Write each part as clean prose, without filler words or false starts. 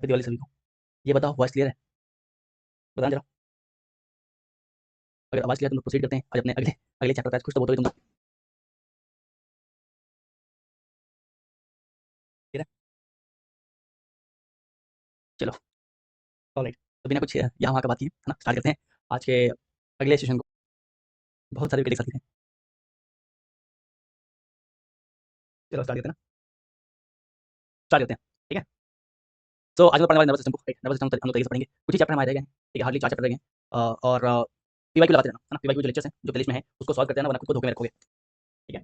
Happy Diwali सभी को। ये बताओ वॉइस क्लियर है? बताना जरा। अगर आवाज़ क्लियर है तो प्रोसीड करते हैं आज अपने अगले अगले चैप्टर पे। कुछ तो बोलो तुम। क्लियर है? चलो। ऑलराइट। तो बिना कुछ यहाँ वहाँ का बात किए है ना, स्टार्ट करते हैं आज के अगले सेशन को। बहुत सारे विकेट एक साथ लिए हैं। चलो स्टार्ट करते हैं ना। स्टार्ट करते हैं। ठीक है। तो आज हम पढ़ने वाले नर्वस सिस्टम को। नर्वस सिस्टम हम लोग तरीके से पढ़ेंगे। कुछ ही चैप्टर हमारे रह गए हैं। ठीक है, हार्डली 4 चैप्टर रह गए हैं। और पीवाईक्यू लगाते रहना है ना। पीवाईक्यू जो लेक्चर्स हैं, जो प्लेलिस्ट में है, उसको सॉल्व करते रहना, वरना खुद को धोखे में रखोगे। ठीक है।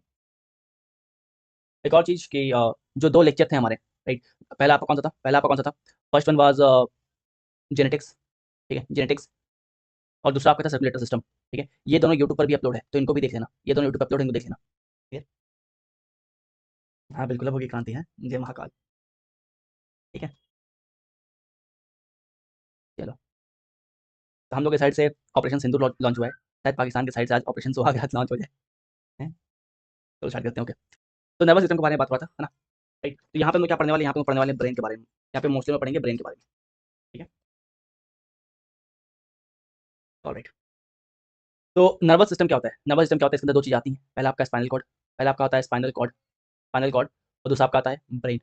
एक और चीज़ कि जो 2 लेक्चर थे हमारे, राइट? पहला आपका कौन सा था? First one was genetics. ठीक है, जेनेटिक्स। और दूसरा आपका था सर्कुलेटर सिस्टम। ठीक है, ये दोनों यूट्यूब पर भी अपलोड है, तो इनको भी देख लेना। ये दोनों यूट्यूब पर अपलोड है, इनको देख लेना। ठीक है। हाँ बिल्कुल, अब होगी क्रांति है। जय महाकाल। ठीक है। चलो। तो हम लोग के साइड से ऑपरेशन सिंदूर लॉन्च हुआ है। शायद पाकिस्तान के साइड से आज ऑपरेशन सुहाग लॉन्च हो जाए। हैं? तो स्टार्ट करते हैं। ओके। तो नर्वस सिस्टम के बारे में बात हुआ था, है ना? राइट। तो यहाँ पे हम लोग क्या पढ़ने वाले हैं? यहाँ पे हम पढ़ने वाले हैं ब्रेन के बारे में। यहाँ पे मोस्टली में पढ़ेंगे ब्रेन के बारे में। ठीक है। ऑलराइट। तो नर्वस सिस्टम क्या होता है? नर्वस सिस्टम क्या होता है? इसके अंदर 2 चीज़ आती हैं। पहला आपका स्पाइनल कॉर्ड। पहला आपका होता है स्पाइनल कॉर्ड। और दूसरा आपका आता है ब्रेन।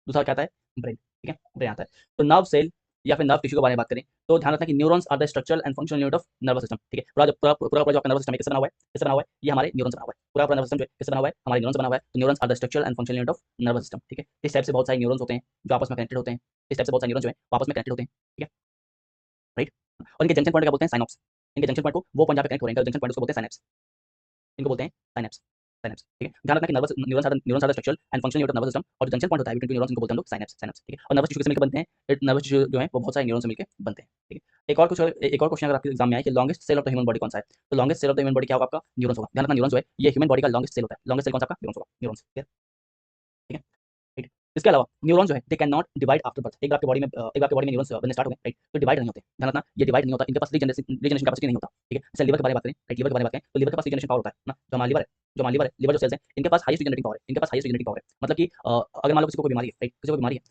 दूसरा क्या आता है? ब्रेन। ठीक है, ब्रेन आता है। तो नर्व सेल या फिर नर्व टिश्यू के बारे में बात करें, तो ध्यान रखना कि neurons are the structural and functional unit of nervous system. ठीक है, पूरा जो आपका नर्वस सिस्टम है, किससे बना हुआ है? किससे बना हुआ है? ये हमारे न्यूरॉन से बना हुआ है। पूरा नर्वस सिस्टम जो है किससे बना हुआ है? हमारे न्यूरॉन से बना हुआ है। तो neurons are the structural and functional unit of nervous system. ठीक है, इस टाइप से बहुत सारे न्यूरॉन्स होते हैं जो आपस में कनेक्टेड होते हैं। इस टाइप से बहुत सारे न्यूरॉन जो है वो आपस में कनेक्टेड होते हैं। ठीक है, राइट। और इनके जंक्शन पॉइंट क्या बोलते हैं? साइनॉप्स। इनके जंक्शन पॉइंट को वो पॉइंट जहाँ पे कनेक्ट हो रहे हैं, जंक्शन पॉइंट उसको बोलते हैं साइनेप्स। इनको बोलते हैं साइनेप्स। साइनेप्स। ठीक है, ध्यान रखना कि neurons are the structural and functional unit of nervous system. और जो जंक्शन पॉइंट होता है बिटवीन न्यूरॉन्स, इनको बोलते हैं हम लोग साइनेप्स। साइनेप्स। ठीक है, और नर्वस टिश्यू किससे मिलकर बनते हैं? नर्वस टिश्यू जो है वो बहुत सारे न्यूरॉन से मिलकर बनते हैं। ठीक है, एक और क्वेश्चन अगर आपके एग्जाम में आए कि longest cell of the human body कौन सा है, तो longest cell of the human body क्या होगा? आपका न्यूरॉन्स होगा। ध्यान रखना, न्यूरॉन्स जो है ये ह्यूमन बॉडी का लॉन्गेस्ट सेल होता है। लॉन्गेस्ट सेल कौन सा? आपका न्यूरॉन्स होगा। न्यूरॉन्स। ठीक है, राइट। इसके अलावा न्यूरॉन जो है they can not divide after birth. एक बार आपके बॉडी में न्यूरॉन्स बनने स्टार्ट हो गए, राइट, तो डिवाइड नहीं होते। ध्यान रखना, ये डिवाइड नहीं होता। इनके पास रीजनरेशन कैपेसिटी नहीं होता। ठीक है, जैसे लिवर के बारे में बात करें, राइट, लिवर के बारे में बात करें तो लिवर के पास रीजनरेशन पावर होता है ना। जो हमारा लिवर है, लिवर जो सेल्स हैं, इनके पास हाईएस्ट रीजनरेटिंग पावर है। इनके पास हाईएस्ट रीजनरेटिंग पावर है। मतलब कि अगर मान लो किसी को कोई बीमारी है, राइट, किसी को बीमारी है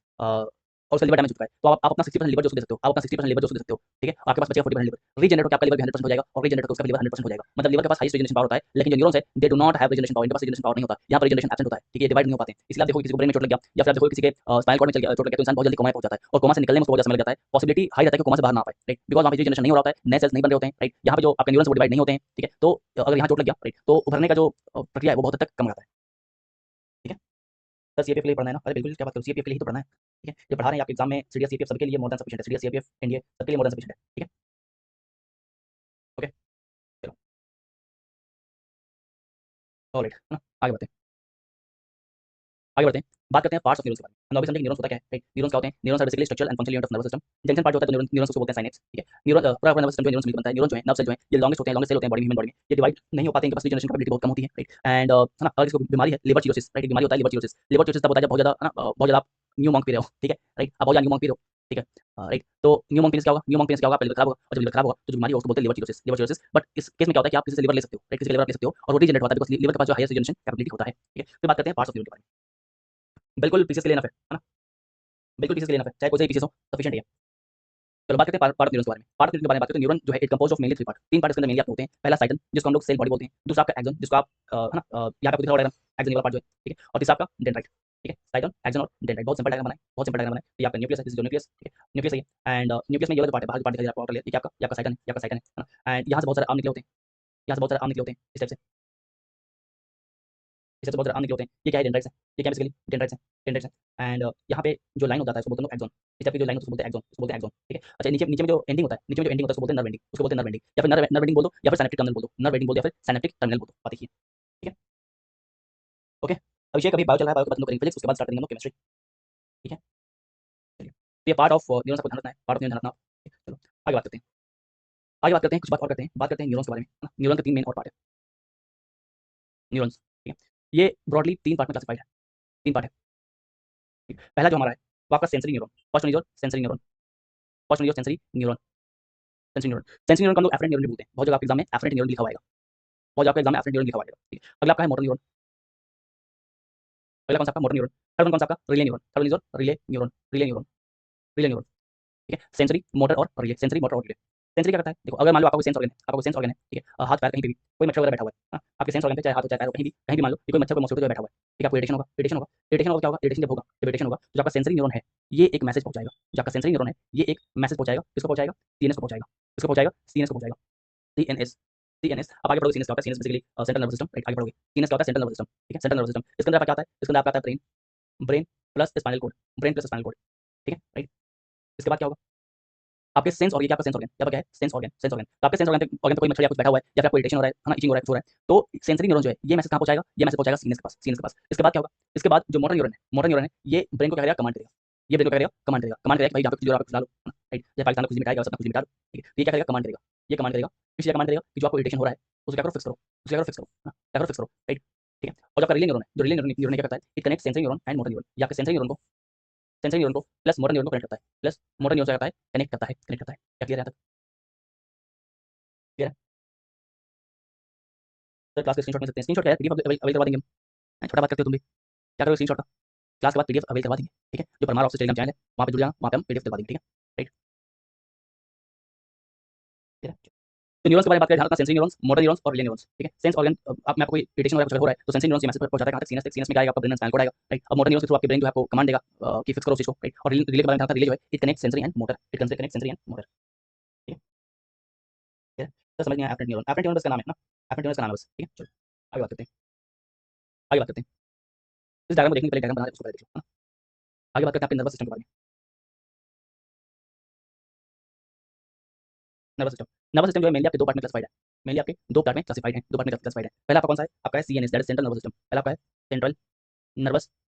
और उसका लिवर डैमेज हो चुका है, तो आप अपना 60% लिवर जो उसको दे सकते हो। आप अपना 60% लिवर जो उसको दे सकते हो। ठीक है, आपके पास बचेगा 40% लिवर। रीजनरेट होकर आपका लिवर भी 100% हो जाएगा और रीजनरेट होकर उसका लिवर 100% हो जाएगा। मतलब लिवर के पास हाईएस्ट रीजनरेशन पावर होता है, लेकिन जो न्यूरॉन्स है they do not have regeneration power. इनके पास रीजनरेशन पावर नहीं होता। यहाँ पर रीजनरेशन एब्सेंट होता है। ठीक है, डिवाइड नहीं हो पाते हैं। इसलिए आप देखो किसी को ब्रेन में चोट लग गया या फिर आप देखो किसी के स्पाइनल कॉर्ड में चोट लग गया, तो इंसान बहुत जल्दी कोमा में पहुंच जाता है और कोमा से निकलने में उसको बहुत ज्यादा समय लग जाता है। पॉसिबिलिटी हाई रहता है कि कोमा से बाहर ना आ पाए, राइट, बिकॉज वहाँ पे रीजनरेशन नहीं हो रहा होता है, नए सेल्स नहीं बन रहे होते हैं, राइट। यहाँ पे जो आपके न्यूरॉन्स वो डिवाइड नहीं होते हैं। ठीक है, तो अगर यहाँ चोट लग गया, राइट, तो उभरने का जो प्रक्रिया है वो बहुत हद तक कम हो जाता है। ठीक है, सर सीएपीएफ के लिए पढ़ना है ना? अरे बिल्कुल, क्या बात करो, सीएपीएफ के लिए ही तो पढ़ना है। ठीक है, ये पढ़ा रहे हैं आपके एग्जाम में। सीडीएस सीपीएफ सबके लिए मोर देन सफिशिएंट है। सीडीएस सीपीएफ एनडीए सबके लिए मोर देन सफिशिएंट है। ठीक है, ओके। चलो, ऑलराइट, है ना, आगे बढ़ते हैं। बात करते हैं पार्ट्स ऑफ न्यूरॉन्स के बारे में। हम लोग समझे न्यूरॉन्स होता क्या है, राइट? न्यूरॉन्स क्या होते हैं? Neurons are basically structural and functional unit of nervous system. Junction part जो होता है तो न्यूरॉन्स को बोलते हैं साइनेप्स। ठीक है, पूरा नर्वस सिस्टम जो न्यूरॉन्स मिलकर बनता है। न्यूरॉन जो है नर्व सेल जो है, ये लॉन्गेस्ट होते हैं, लॉन्गेस्ट सेल होते हैं बॉडी में, ह्यूमन बॉडी में। ये डिवाइड नहीं हो पाते, इनके पास रीजनरेशन कैपेसिटी बहुत कम होती है, राइट। एंड है ना, अगर किसी को बीमारी है लिवर सिरोसिस, राइट, बीमारी होता है लिवर सिरोसिस। लिवर सिरोसिस तब होता है जब बहुत ज्यादा, है ना, बहुत ज्यादा आप न्यू मॉन्क पी रहे हो। ठीक है, राइट, आप बहुत ज्यादा न्यू मॉन्क पी रहे हो। ठीक है, राइट। तो न्यू मॉन्क पीने से क्या होगा? न्यू मॉन्क पीने से क्या होगा? आपका लिवर खराब होगा, और जब लिवर खराब होगा तो जो बीमारी है उसको बोलते हैं liver cirrhosis. Liver cirrhosis. But इस केस में क्या होता है कि आप किसी से लिवर ले सकते हो, राइट, किसी से लिवर ले सकते हो और वो रीजनरेट होता है बिकॉज़ लिवर के पास जो हाईएस्ट रीजनरेशन कैपेबिलिटी होता है। ठीक है, फिर बात करते हैं पार्ट्स ऑफ न्यूरॉन के बारे में। बिल्कुल पीसेस के लिए इनफ है ना? बिल्कुल पीसेस के लिए इनफ है, चाहे कोई से भी पीसेस हो, सफिशिएंट है। चलो बात करते हैं पार्ट ऑफ न्यूरॉन्स के बारे में। पार्ट ऑफ न्यूरॉन के बारे में बात करते हैं। न्यूरॉन जो है it composed of mainly 3 part. 3 part इसके अंदर मेनली आपके होते हैं। पहला साइटन जिसको हम लोग सेल बॉडी बोलते हैं। दूसरा आपका एक्सोन जिसको आप है ना, यहाँ पे आपको दिखा हुआ डायग्राम, एक्सोन वाला पार्ट जो है। ठीक है, और तीसरा आपका डेंड्राइट। ठीक है, साइटन, एक्सोन और डेंड्राइट। बहुत सिंपल डायग्राम बनाए, बहुत सिंपल डायग्राम बनाए। ये आपका न्यूक्लियस है, दिस इज योर न्यूक्लियस। ठीक है, न्यूक्लियस है ये। एंड न्यूक्लियस में ये वाला पार्ट है, बाहर जो पार्ट दिखाई दे रहा है आपको आउटर लेयर, ये क्या आपका, ये आपका साइटन है, ये आपका साइटन है ना। एंड यहाँ से बहुत सारे आर्म निकले होते हैं, यहाँ से बहुत सारे आर्म निकले होते हैं इस टाइप से। इस टाइप से बहुत सारे आर्म निकले होते हैं। ये क्या है? डेंड्राइट्स है। ये क्या बेसिकली? डेंड्राइट्स है, डेंड्राइट्स है। एंड यहाँ पे जो लाइन हो जाता है उसको बोलते हैं एक्सोन। इस टाइप की जो लाइन उसको बोलते हैं एक्सोन, उसको बोलते हैं एक्सोन। ठीक है, अच्छा, नीचे नीचे में जो एंडिंग होता है, नीचे में जो एंडिंग होता है उसको बोलते हैं नर्व एंडिंग, उसको बोलते हैं नर्व एंडिंग, या फिर नर्व एंडिंग बोल दो, या फिर साइनेप्टिक टर्मिनल बोल दो। नर्व एंडिंग बोल दो या फिर साइनेप्टिक टर्मिनल बोल दो, बात एक ही है। ठीक है, ओके। अभिषेक अभी बायो चल रहा है, बायो के बाद हम लोग करेंगे फिजिक्स, उसके बाद स्टार्ट करेंगे हम लोग केमिस्ट्री। ठीक है, चलिए। तो ये पार्ट ऑफ न्यूरॉन्स को ध्यान रखना है, पार्ट ऑफ न्यूरॉन ध्यान रखना। ठीक है, चलो आगे बात करते हैं। आगे बात करते हैं, कुछ बात और करते हैं, बात करते हैं न्यूरॉन्स के बारे में, है ना। न्यूरॉन के 3 मेन और पार्ट है न्यूरॉन्स। ठीक है, ये ब्रॉडली 3 पार्ट में क्लासिफाइड है। 3 पार्ट है। ठीक है? पहला जो हमारा है वो आपका sensory neuron. First one is your sensory neuron. First one is your sensory neuron. Sensory neuron, sensory neuron को हम लोग एफरेंट न्यूरॉन भी बोलते हैं। बहुत जगह आपके एग्जाम में एफरेंट न्यूरॉन लिखा हुआ आएगा, बहुत जगह आपके एग्जाम में एफरेंट न्यूरॉन लिखा हुआ आएगा। ठीक है, अगला आपका है मोटर न्यूरॉन। अगला कौन सा आपका? Motor neuron. थर्ड वन कौन सा आपका? Relay neuron. Third one is your relay neuron. Relay neuron. Relay neuron, ठीक है। सेंसरी, मोटर और रिले, सेंसरी, मोटर और रिले। सेंसरी क्या करता है? देखो, अगर मान लो आपका कोई सेंस ऑर्गन है, आपका कोई सेंस ऑर्गन है, ठीक है, हाथ पैर कहीं पे भी कोई मच्छर वगैरह बैठा हुआ है, हाँ, आपके सेंस ऑर्गन पे चाहे हाथ हो चाहे पैर हो, कहीं भी मान लो कि कोई मच्छर कोई मॉस्किटो जो बैठा हुआ है, ठीक है, आपको इरिटेशन होगा, इरिटेशन होगा, इरिटेशन होगा, क्या होगा? इरिटेशन जब होगा, जब इरिटेशन होगा, तो जो आपका सेंसरी न्यूरॉन है, ये एक मैसेज पहुंचाएगा, जो आपका सेंसरी न्यूरॉन है, ये एक मैसेज पहुंचाएगा, किसको पहुंचाएगा? सीएनएस को पहुंचाएगा, किसको पहुंचाएगा? सीएनएस को पहुंचाएगा, सीएनएस, सीएनएस। अब आगे बढ़ोगे, सीएनएस क्या होता है? CNS basically central nervous system, right, आगे बढ़ोगे, सीएनएस क्या होता है? सेंट्रल नर्वस सिस्टम, ठीक है, सेंट्रल नर्वस सिस्टम। इसके अंदर आपका क्या आता है? इसके अंदर आपका आता है brain, brain plus spinal cord, brain plus spinal cord, ठीक है, राइट। इसके बाद क्या होगा? आपके सेंस ऑर्गन, क्या आपका सेंस ऑर्गन, क्या क्या है? Sense organ, sense organ. तो आपके सेंस ऑर्गन पे कोई मच्छर या कुछ बैठा हुआ है, या फिर आपको इरिटेशन हो रहा है ना, इचिंग हो रहा है, कुछ हो रहा है, तो सेंसरी न्यूरॉन जो है, ये मैसेज कहाँ पहुंचाएगा? ये मैसेज पहुंचाएगा सीएनएस के पास, सीएनएस के पास। इसके बाद क्या होगा? इसके बाद जो मोटर न्यूरॉन है, मोटर न्यूरॉन है, ये ब्रेन को क्या करेगा? कमांड करेगा, ये ब्रेन को क्या करेगा? कमांड करेगा, कमांड करेगा कि भाई यहाँ पे कुछ जो आप कुछ ला लो, है ना, राइट। जैसे पाकिस्तान में कुछ मिटाएगा, सब कुछ मिटा दो, ठीक है। तो ये क्या करेगा? कमांड करेगा, ये कमांड करेगा, किस चीज़ का कमांड करेगा? कि जो आपको इरिटेशन हो रहा है, उसको क्या करो? फिक्स करो, उसको क्या करो? फिक्स करो, है ना, क्या करो? फिक्स करो, राइट, ठीक है। और जो आपका रिले न्यूरॉन है, जो रिले न्यूरॉन क्या करता है? It connect sensory neuron and motor neuron, या आपके सेंसरी न्यूरॉन को प्लस मोटर न्यूरॉन को कनेक्ट करता है, प्लस मोटर न्यूरॉन से क्या करता है? कनेक्ट करता है, कनेक्ट करता है। क्या क्लियर है यहाँ तक? क्लियर है? सर क्लास के स्क्रीनशॉट मिल सकते हैं, स्क्रीनशॉट क्या है? पीडीएफ अवेल करवा देंगे हम, छोटा बात करते हो तुम भी, क्या करोगे? स्क्रीनशॉट का क्लास के बाद पीडीएफ अवेल करवा देंगे, ठीक है। जो परमार ऑफिस टेलीग्राम चैनल है, वहाँ पे जुड़ जाना, वहाँ पे हम पीडीएफ करवा देंगे, ठीक है, राइट, ठीक है। तो न्यूरॉन्स के बारे में बात करें, ध्यान रखना, सेंसरी न्यूरॉन्स, मोटर न्यूरॉन्स और रिले न्यूरॉन्स, ठीक है। सेंस ऑर्गन, आप में आपको कोई इरिटेशन हो रहा है, कुछ हो रहा है, तो सेंसरी न्यूरॉन से मैसेज पहुंचाता है कहाँ तक? सीएनएस तक, सीएनएस में क्या आएगा? आपका ब्रेन एंड स्पाइनल कोड आएगा, राइट। अब मोटर न्यूरॉन के थ्रू आपके ब्रेन जो है आपको कमांड देगा कि फिक्स करो उस चीज को, राइट। और रिले के बारे में ध्यान रखना, रिले जो है it connect sensory and motor, it connect sensory and motor, ठीक है, ठीक है। तो समझ नहीं आया? एफरेंट न्यूरॉन, एफरेंट न्यूरॉन बस का नाम है ना, एफरेंट न्यूरॉन का नाम है बस, ठीक है। चलो आगे बात करते हैं, आगे बात करते हैं। इस डायग्राम को देखने के पहले डायग्राम बना है, उसको पहले देख लो, है ना। आगे बात करते हैं आपके नर्वस सिस्टम के बारे में। नर्वस सिस्टम, नर्वस सिस्टम जो है मेनली आपके दो पार्ट में क्लासिफाइड है, मेनली आपके दो पार्ट में क्लासिफाइड है, दो पार्ट में क्लासिफाइड है। पहला आपका कौन सा है? आपका है CNS, that is central nervous system. पहला आपका है सेंट्रल नर्वस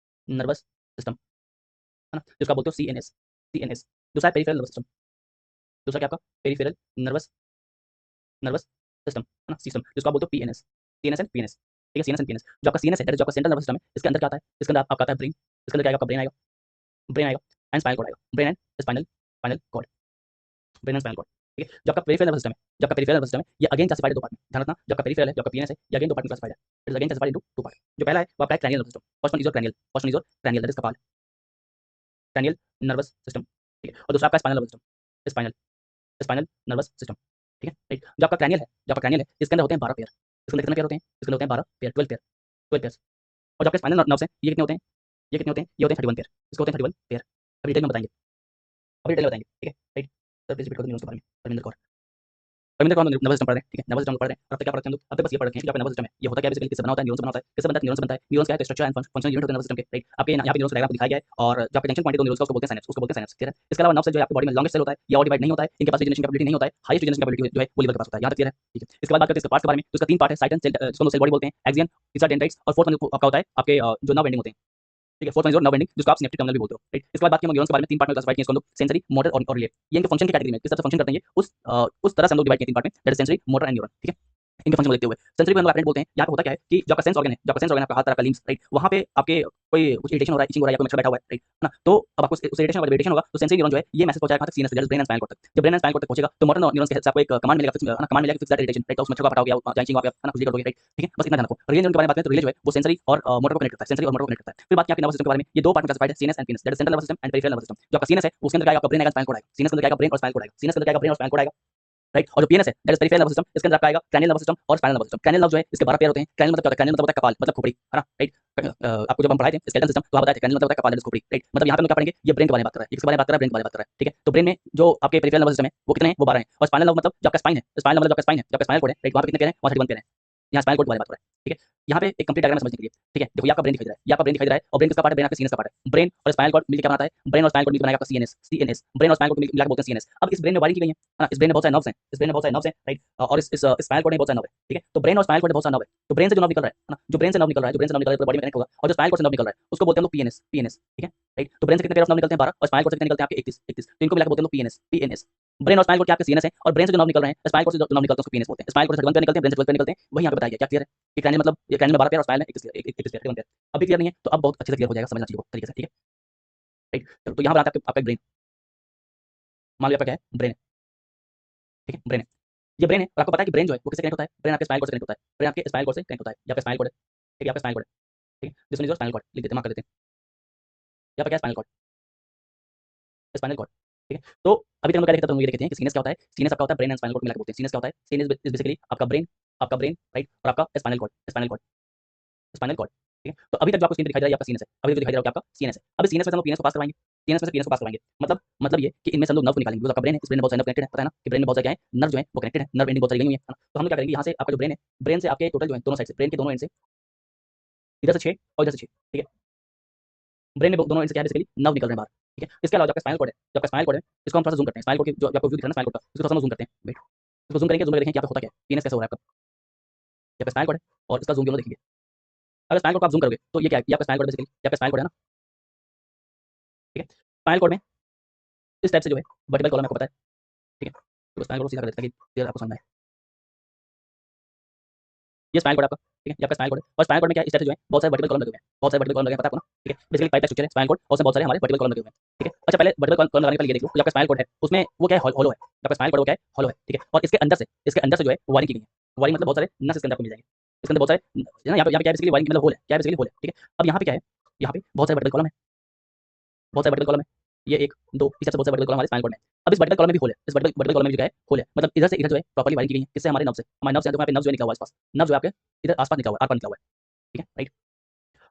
नर्वस सिस्टम, है ना, जिसको आप बोलते हो सीएनएस, सीएनएस। दूसरा है पेरिफेरल नर्वस सिस्टम, दूसरा क्या आपका? पेरिफेरल नर्वस नर्वस सिस्टम, है ना, सिस्टम, जिसको आप बोलते हो पीएनएस, सीएनएस एंड पीएनएस, ठीक है, सीएनएस एंड पीएनएस। जो आपका सीएनएस है, दैट इज जो आपका सेंट्रल नर्वस सिस्टम है, इसके अंदर क्या आता है? इसके अंदर आपका आता है ब्रेन, इसके अंदर क्या आएगा? आपका ब्रेन आएगा, ब्रेन आएगा एंड स्पाइनल कोड आएगा, brain and spinal spinal cord, brain and spinal cord, ठीक है। जो आपका पेरिफेरल नर्वस सिस्टम है, जो आपका पेरिफेरल नर्वस सिस्टम है, ये अगेन क्लासिफाइड है दो पार्ट में, ध्यान रखना। जो आपका पेरिफेरल है, जो आपका पीएनएस है, ये अगेन दो पार्ट में क्लासिफाइड है, it is again classified into two part. जो पहला है वो आपका cranial nervous system, first one is your cranial, first one is your cranial, that is कपाल, क्रैनियल नर्वस सिस्टम, ठीक है। और दूसरा आपका spinal nervous system, spinal spinal nervous system, ठीक है, राइट। जो आपका क्रैनियल है, जो आपका क्रैनियल है, इसके अंदर होते हैं 12 पेयर, इसके अंदर कितने पेयर होते हैं? इसके अंदर होते हैं 12 पेयर, 12 पेयर, 12 पेयर। और जो आपके स्पाइनल नर्व्स हैं, ये कितने होते हैं? ये कितने होते हैं? ये होते हैं 31 पेयर, इसको होते हैं 31 पेयर। अभी डिटेल में बताएंगे, अभी डिटेल में बताएंगे, ठीक है, राइट। सर प्लीज रिपीट कर दो न्यूज़ के बारे में, रविंद्र कौर, रविंद्र कौर नर्वस सिस्टम पढ़ रहे हैं, ठीक है, नर्वस सिस्टम पढ़ रहे हैं। अब तक क्या पढ़ते हैं हम लोग? अब तक बस ये पढ़ रखे हैं कि आपका नर्वस सिस्टम है, ये होता क्या है बेसिकली, किससे बना होता है? न्यूरॉन से बना होता है। किससे बनता है? न्यूरॉन से बनता है। न्यूरॉन्स क्या है? स्ट्रक्चर एंड फंक्शन यूनिट होते हैं नर्वस सिस्टम के, राइट। आपके यहाँ पे न्यूरॉन्स डायग्राम दिखाया गया है, और जो आपके जंक्शन पॉइंट है दो न्यूरॉन्स का, उसको बोलते हैं सिनेप्स, उसको बोलते हैं सिनेप्स, ठीक है। इसके अलावा नर्व सेल जो है आपकी बॉडी में लॉन्गेस्ट सेल होता है, ये और डिवाइड नहीं होता है, इनके पास रीजनरेशन कैपेबिलिटी नहीं होता है, हाईएस्ट रीजनरेशन कैपेबिलिटी जो है वो लिवर के पास होता है। यहाँ तक क्लियर है, ठीक है। इसके बाद बात करते हैं इसके पार्ट्स के बारे में, तो इसका तीन पार्ट है, साइटन सेल, जिसको हम सेल बॉडी बोलते हैं, एक्सियन, तीसरा डेंड्राइट्स, और फोर्थ वन आपका होता है आपके जो नर्व एंडिंग होते हैं, ठीक है। Fourth one is nerve ending, जिसको आप सिनेप्टिक टर्मिनल भी बोलते हो, राइट। इसके बाद बात की हम न्यूरॉन्स के बारे में, तीन पार्ट में क्लासिफाइड किए इसको हम लोग, सेंसरी, मोटर और रिले। ये इनके फंक्शन की कैटेगरी में किस तरह से फंक्शन करते हैं, ये उस तरह से हम लोग डिवाइड किए तीन पार्ट में, that is sensory, motor and neuron, ठीक है। इनके फंक्शन को देखते हुए सेंसरी में हम एपरेंट बोलते हैं। यहाँ पे होता क्या है कि जो आपका सेंस ऑर्गन है, जो आपका सेंस ऑर्गन आपका हाथ, आपका लिंक्स, राइट, वहाँ पे आपके कोई कुछ इरिटेशन हो रहा है, इचिंग हो रहा है, या कोई मच्छर बैठा हुआ है, राइट, है ना, तो अब आपको उस इरिटेशन होगा, जब इरिटेशन होगा तो सेंसरी न्यूरॉन जो है ये मैसेज पहुंचाएगा कहाँ तक? CNS, that is brain and spinal cord तक। जब ब्रेन एंड स्पाइनल कोड तक पहुंचेगा तो मोटर न्यूरॉन्स के हेड से आपको एक कमांड मिलेगा, है ना, कमांड मिलेगा फिक्स दैट इरिटेशन, राइट। तो उस मच्छर को हटाओगे, या इचिंग हो आप, है ना, कुछ भी कर दोगे, राइट, ठीक है। बस इतना ध्यान रखो। रिले न्यूरॉन के बारे में बात करें तो रिले जो है वो सेंसरी और मोटर को कनेक्ट करता है, सेंसरी और मोटर को कनेक्ट करता है। फिर बात की आपके नर्वस सिस्टम के बारे में, ये दो पार्ट में क्लासिफाइड है, CNS and PNS, that is central nervous system and peripheral nervous system. जो आपका सीएनएस है उसके अंदर क्या आएगा? आपका ब्रेन आएगा, स्पाइनल कोड आएगा, सीएनएस के अंदर क्या आएगा? ब्रेन और स्पाइनल कोड आएगा, सीएनएस के अंदर क्या आएगा? ब्रेन और स्पाइनल कोड आएगा, राइट। और जो पीएनएस है, that is peripheral nervous system, इसके अंदर आपका आएगा क्रैनियल नर्वस सिस्टम और spinal nervous system. Cranial nerve जो है इसके 12 पेयर होते हैं। क्रैनियल मतलब क्या होता है? क्रैनियल मतलब होता है कपाल, मतलब खोपड़ी, है ना, राइट। आपको जब हम पढ़ाए थे स्केलेटल सिस्टम तो आप बताए थे क्रैनियल मतलब होता है कपाल, दैट इज खोपड़ी, राइट। मतलब यहाँ पे हम क्या पढ़ेंगे? ये ब्रेन के बारे में बात कर रहा है, किसके बारे में बात कर रहा है? ब्रेन के बारे में बात कर रहा है, ठीक है। तो ब्रेन में जो आपके पेरिफेरल नर्वस सिस्टम है वो कितने हैं? वो 12 हैं। और स्पाइनल नर्व मतलब जो आपका स्पाइन है, स्पाइनल मतलब जो आपका स्पाइन है, जो आपका स्पाइनल कोड है, राइट, वहाँ पे कितने पेयर हैं? वहाँ 31 पेयर हैं। यहाँ स्पाइनल कोड के बारे में बात हो रहा है, ठीक है। यहाँ पे एक कंप्लीट डायग्राम समझने के लिए, ठीक है, देखो ये आपका ब्रेन दिखाई दे रहा है, ये आपका ब्रेन दिखाई दे रहा है, और ब्रेन किसका पार्ट है? ब्रेन आपका सीएनएस का पार्ट है। ब्रेन और स्पाइनल कॉर्ड मिलकर क्या बनाता है? ब्रेन और स्पाइनल कॉर्ड मिलकर बनाएगा आपका सीएनएस, सीएनएस, ब्रेन और स्पाइनल कॉर्ड मिलकर बोलते हैं सीएनएस। अब इस ब्रेन में वायरिंग की गई है ना, इस ब्रेन में बहुत सारे नर्व्स हैं, इस ब्रेन में बहुत सारे नर्व्स हैं, राइट। और इस स्पाइनल कॉर्ड में बहुत सारे नर्व है, ठीक है। तो ब्रेन और स्पाइनल कॉर्ड में बहुत सारे नर्व है, तो ब्रेन से जो नर्व निकल रहा है ना, जो ब्रेन से नर्व निकल रहा है, जो ब्रेन से नर्व निकल रहा है बॉडी में कनेक्ट होगा, और जो स्पाइनल कॉर्ड से नर्व निकल रहा है उसको बोलते हैं हम लोग पीएनएस, पीएनएस, ठीक है, राइट। तो ब्रेन से कितने पेयर ऑफ नर्व निकलते हैं? 12, और स्पाइनल कॉर्ड से कितने निकलते हैं? आपके 31, 31, तो इनको मिलाकर बोलते हैं लोग पीएनएस, पीएनएस। ब्रेन और स्पाइनल कॉर्ड क्या आपके सीएनएस है, और ब्रेन से जो नर्व निकल रहे हैं, स्पाइनल कॉर्ड से जो नर्व निकलते हैं उसको पीएनएस बोलते हैं। स्पाइनल कॉर्ड से 31 पेयर निकलते हैं, ब्रेन से 12 पेयर निकलते हैं, वही यहाँ पे बताया गया, क्या क्लियर है? कि क्रैनियल मतलब ये क्रैनियल में 12 पेयर और स्पाइनल में 21 पेयर, 31 पेयर। अभी क्लियर नहीं है तो अब बहुत अच्छे से क्लियर हो जाएगा, समझना चीज़ों को तरीके से, ठीक है, राइट। तो यहाँ पर आता है आपका ब्रेन, मान लो आपका क्या है? ब्रेन, ठीक है, ब्रेन है, ये ब्रेन है। और आपको पता है कि ब्रेन जो है वो किससे कनेक्ट होता है? ब्रेन आपके स्पाइनल कॉर्ड से कनेक्ट होता है, ब्रेन आपके स्पाइनल कॉर्ड से कनेक्ट होता है। ये आपका स्पाइनल कॉर्ड है, ठीक है, आपका स्पाइनल कॉर्ड है, ठीक है, this one is your spinal cord, लिख देते हैं, मार्क कर देते हैं। यहाँ पर क्या है? स्पाइनल कॉर्ड, स्पाइनल कॉर्ड, ठीक है। तो अभी तक हम लोग क्या देखे थे, तो हम ये देखे थे कि सीनस क्या होता है, सीनस आपका होता है ब्रेन एंड स्पाइनल कॉर्ड मिला के बोलते हैं। सीनस क्या होता है, सीनस इज बेसिकली आपका ब्रेन राइट, और आपका स्पाइनल कॉर्ड, ठीक है। तो अभी तक जो आपको स्क्रीन पे दिखाई दे रहा है ये आपका सीनस है, अभी जो दिखाई दे रहा है आपका सीनस है। अभी सीनस में से हम लोग पीनस को पास करवाएंगे, सीनस में से पीनस को पास करवाएंगे, मतलब ये कि इनमें से हम लोग नर्व को निकालेंगे, जो आपका ब्रेन है, इस ब्रेन में बहुत सारे नर्व कनेक्टेड है, पता है ना कि ब्रेन में बहुत सारे क्या है, नर्व जो है वो कनेक्टेड है, नर्व एंडिंग बहुत सारी गई हुई है ना। तो हम लोग क्या करेंगे, यहाँ से आपका जो ब्रेन है, ब्रेन से आपके टोटल जो है दोनों साइड से, ब्रेन के दोनों एंड से, इधर से 6 और इधर से 6, ठीक है। ब्रेन में दोनों एंड से क्या है बेसिकली नर्व निकल रहे हैं बाहर, ठीक है। इसके अलावा जो आपका स्पाइनल कॉर्ड है, जो आपका स्पाइनल कॉर्ड है, इसको हम थोड़ा सा जूम करते हैं, स्पाइनल कॉर्ड की जो आपको व्यू दिख रहा है ना स्पाइनल कॉर्ड का, इसको थोड़ा सा जूम करते हैं, वेट, इसको जूम करेंगे कि यहाँ पे होता क्या है, पीनस कैसे हो रहा है आपका, ये आपका स्पाइनल कॉर्ड है और इसका जूम हम लोग देखेंगे। अगर स्पाइनल कॉर्ड को आप जूम करोगे तो ये क्या है, ये आपका स्पाइनल कॉर्ड बेसिकली, ये आपका स्पाइनल कॉर्ड है ना, ठीक है। स्पाइनल कॉर्ड में इस टाइप से जो है वर्टिकल कॉलम आपको पता है, ठीक है। तो स्पाइनल कॉर्ड को सीधा कर देते हैं ताकि क्लियर आपको समझ में आए। ये स्पाइनल कॉर्ड आपका, ठीक है, ये आपका स्पाइनल कॉर्ड है और स्पाइनल कॉर्ड में क्या है, इस टाइप से जो है बहुत सारे वर्टिकल कॉलम लगे हुए हैं, बहुत सारे वर्टिकल कॉलम लगे हैं, पता है आपको ना, ठीक है। बेसिकली 5 स्ट्रक्चर है स्पाइनल कॉर्ड और उसमें बहुत सारे हमारे वर्टिकल कॉलम लगे हुए हैं, ठीक है। अच्छा पहले वर्टिकल कॉलम लगाने के लिए ये देख लो, जो आपका स्पाइनल कॉर्ड है उसमें वो क्या है, हॉलो है, आपका स्पाइनल कॉर्ड वो क्या है, हॉलो है, ठीक है। और इसके अंदर से जो है वायरिंग की गई है, वायरिंग मतलब बहुत सारे नस इसके अंदर आपको मिल जाएंगे, इसके अंदर बहुत सारे है ना, यहाँ पे क्या है बेसिकली वायरिंग मतलब होल है, क्या है बेसिकली होल है, ठीक है। अब यहाँ पे क्या है, यहाँ पे बहुत सारे वर्टिकल कॉलम है, बहुत सारे वर्टिकल कॉलम है, ये 1 2 इस तरह से बहुत सारे वर्टिकल कॉलम हमारे स्पाइनल कॉर्ड में है। अब इस वर्टिकल कॉलम में भी होल है, इस वर्टिकल कॉलम में भी क्या है, होल है, मतलब इधर से इधर जो है प्रॉपर्ली वायरिंग की गई है, किससे, हमारे नर्व से, हमारे नर्व से, यहाँ पे नर्व जो है निकला हुआ है आसपास, नर्व जो है आपके इधर आसपास निकला हुआ है, आर पार निकला हुआ है, ठीक है, राइट।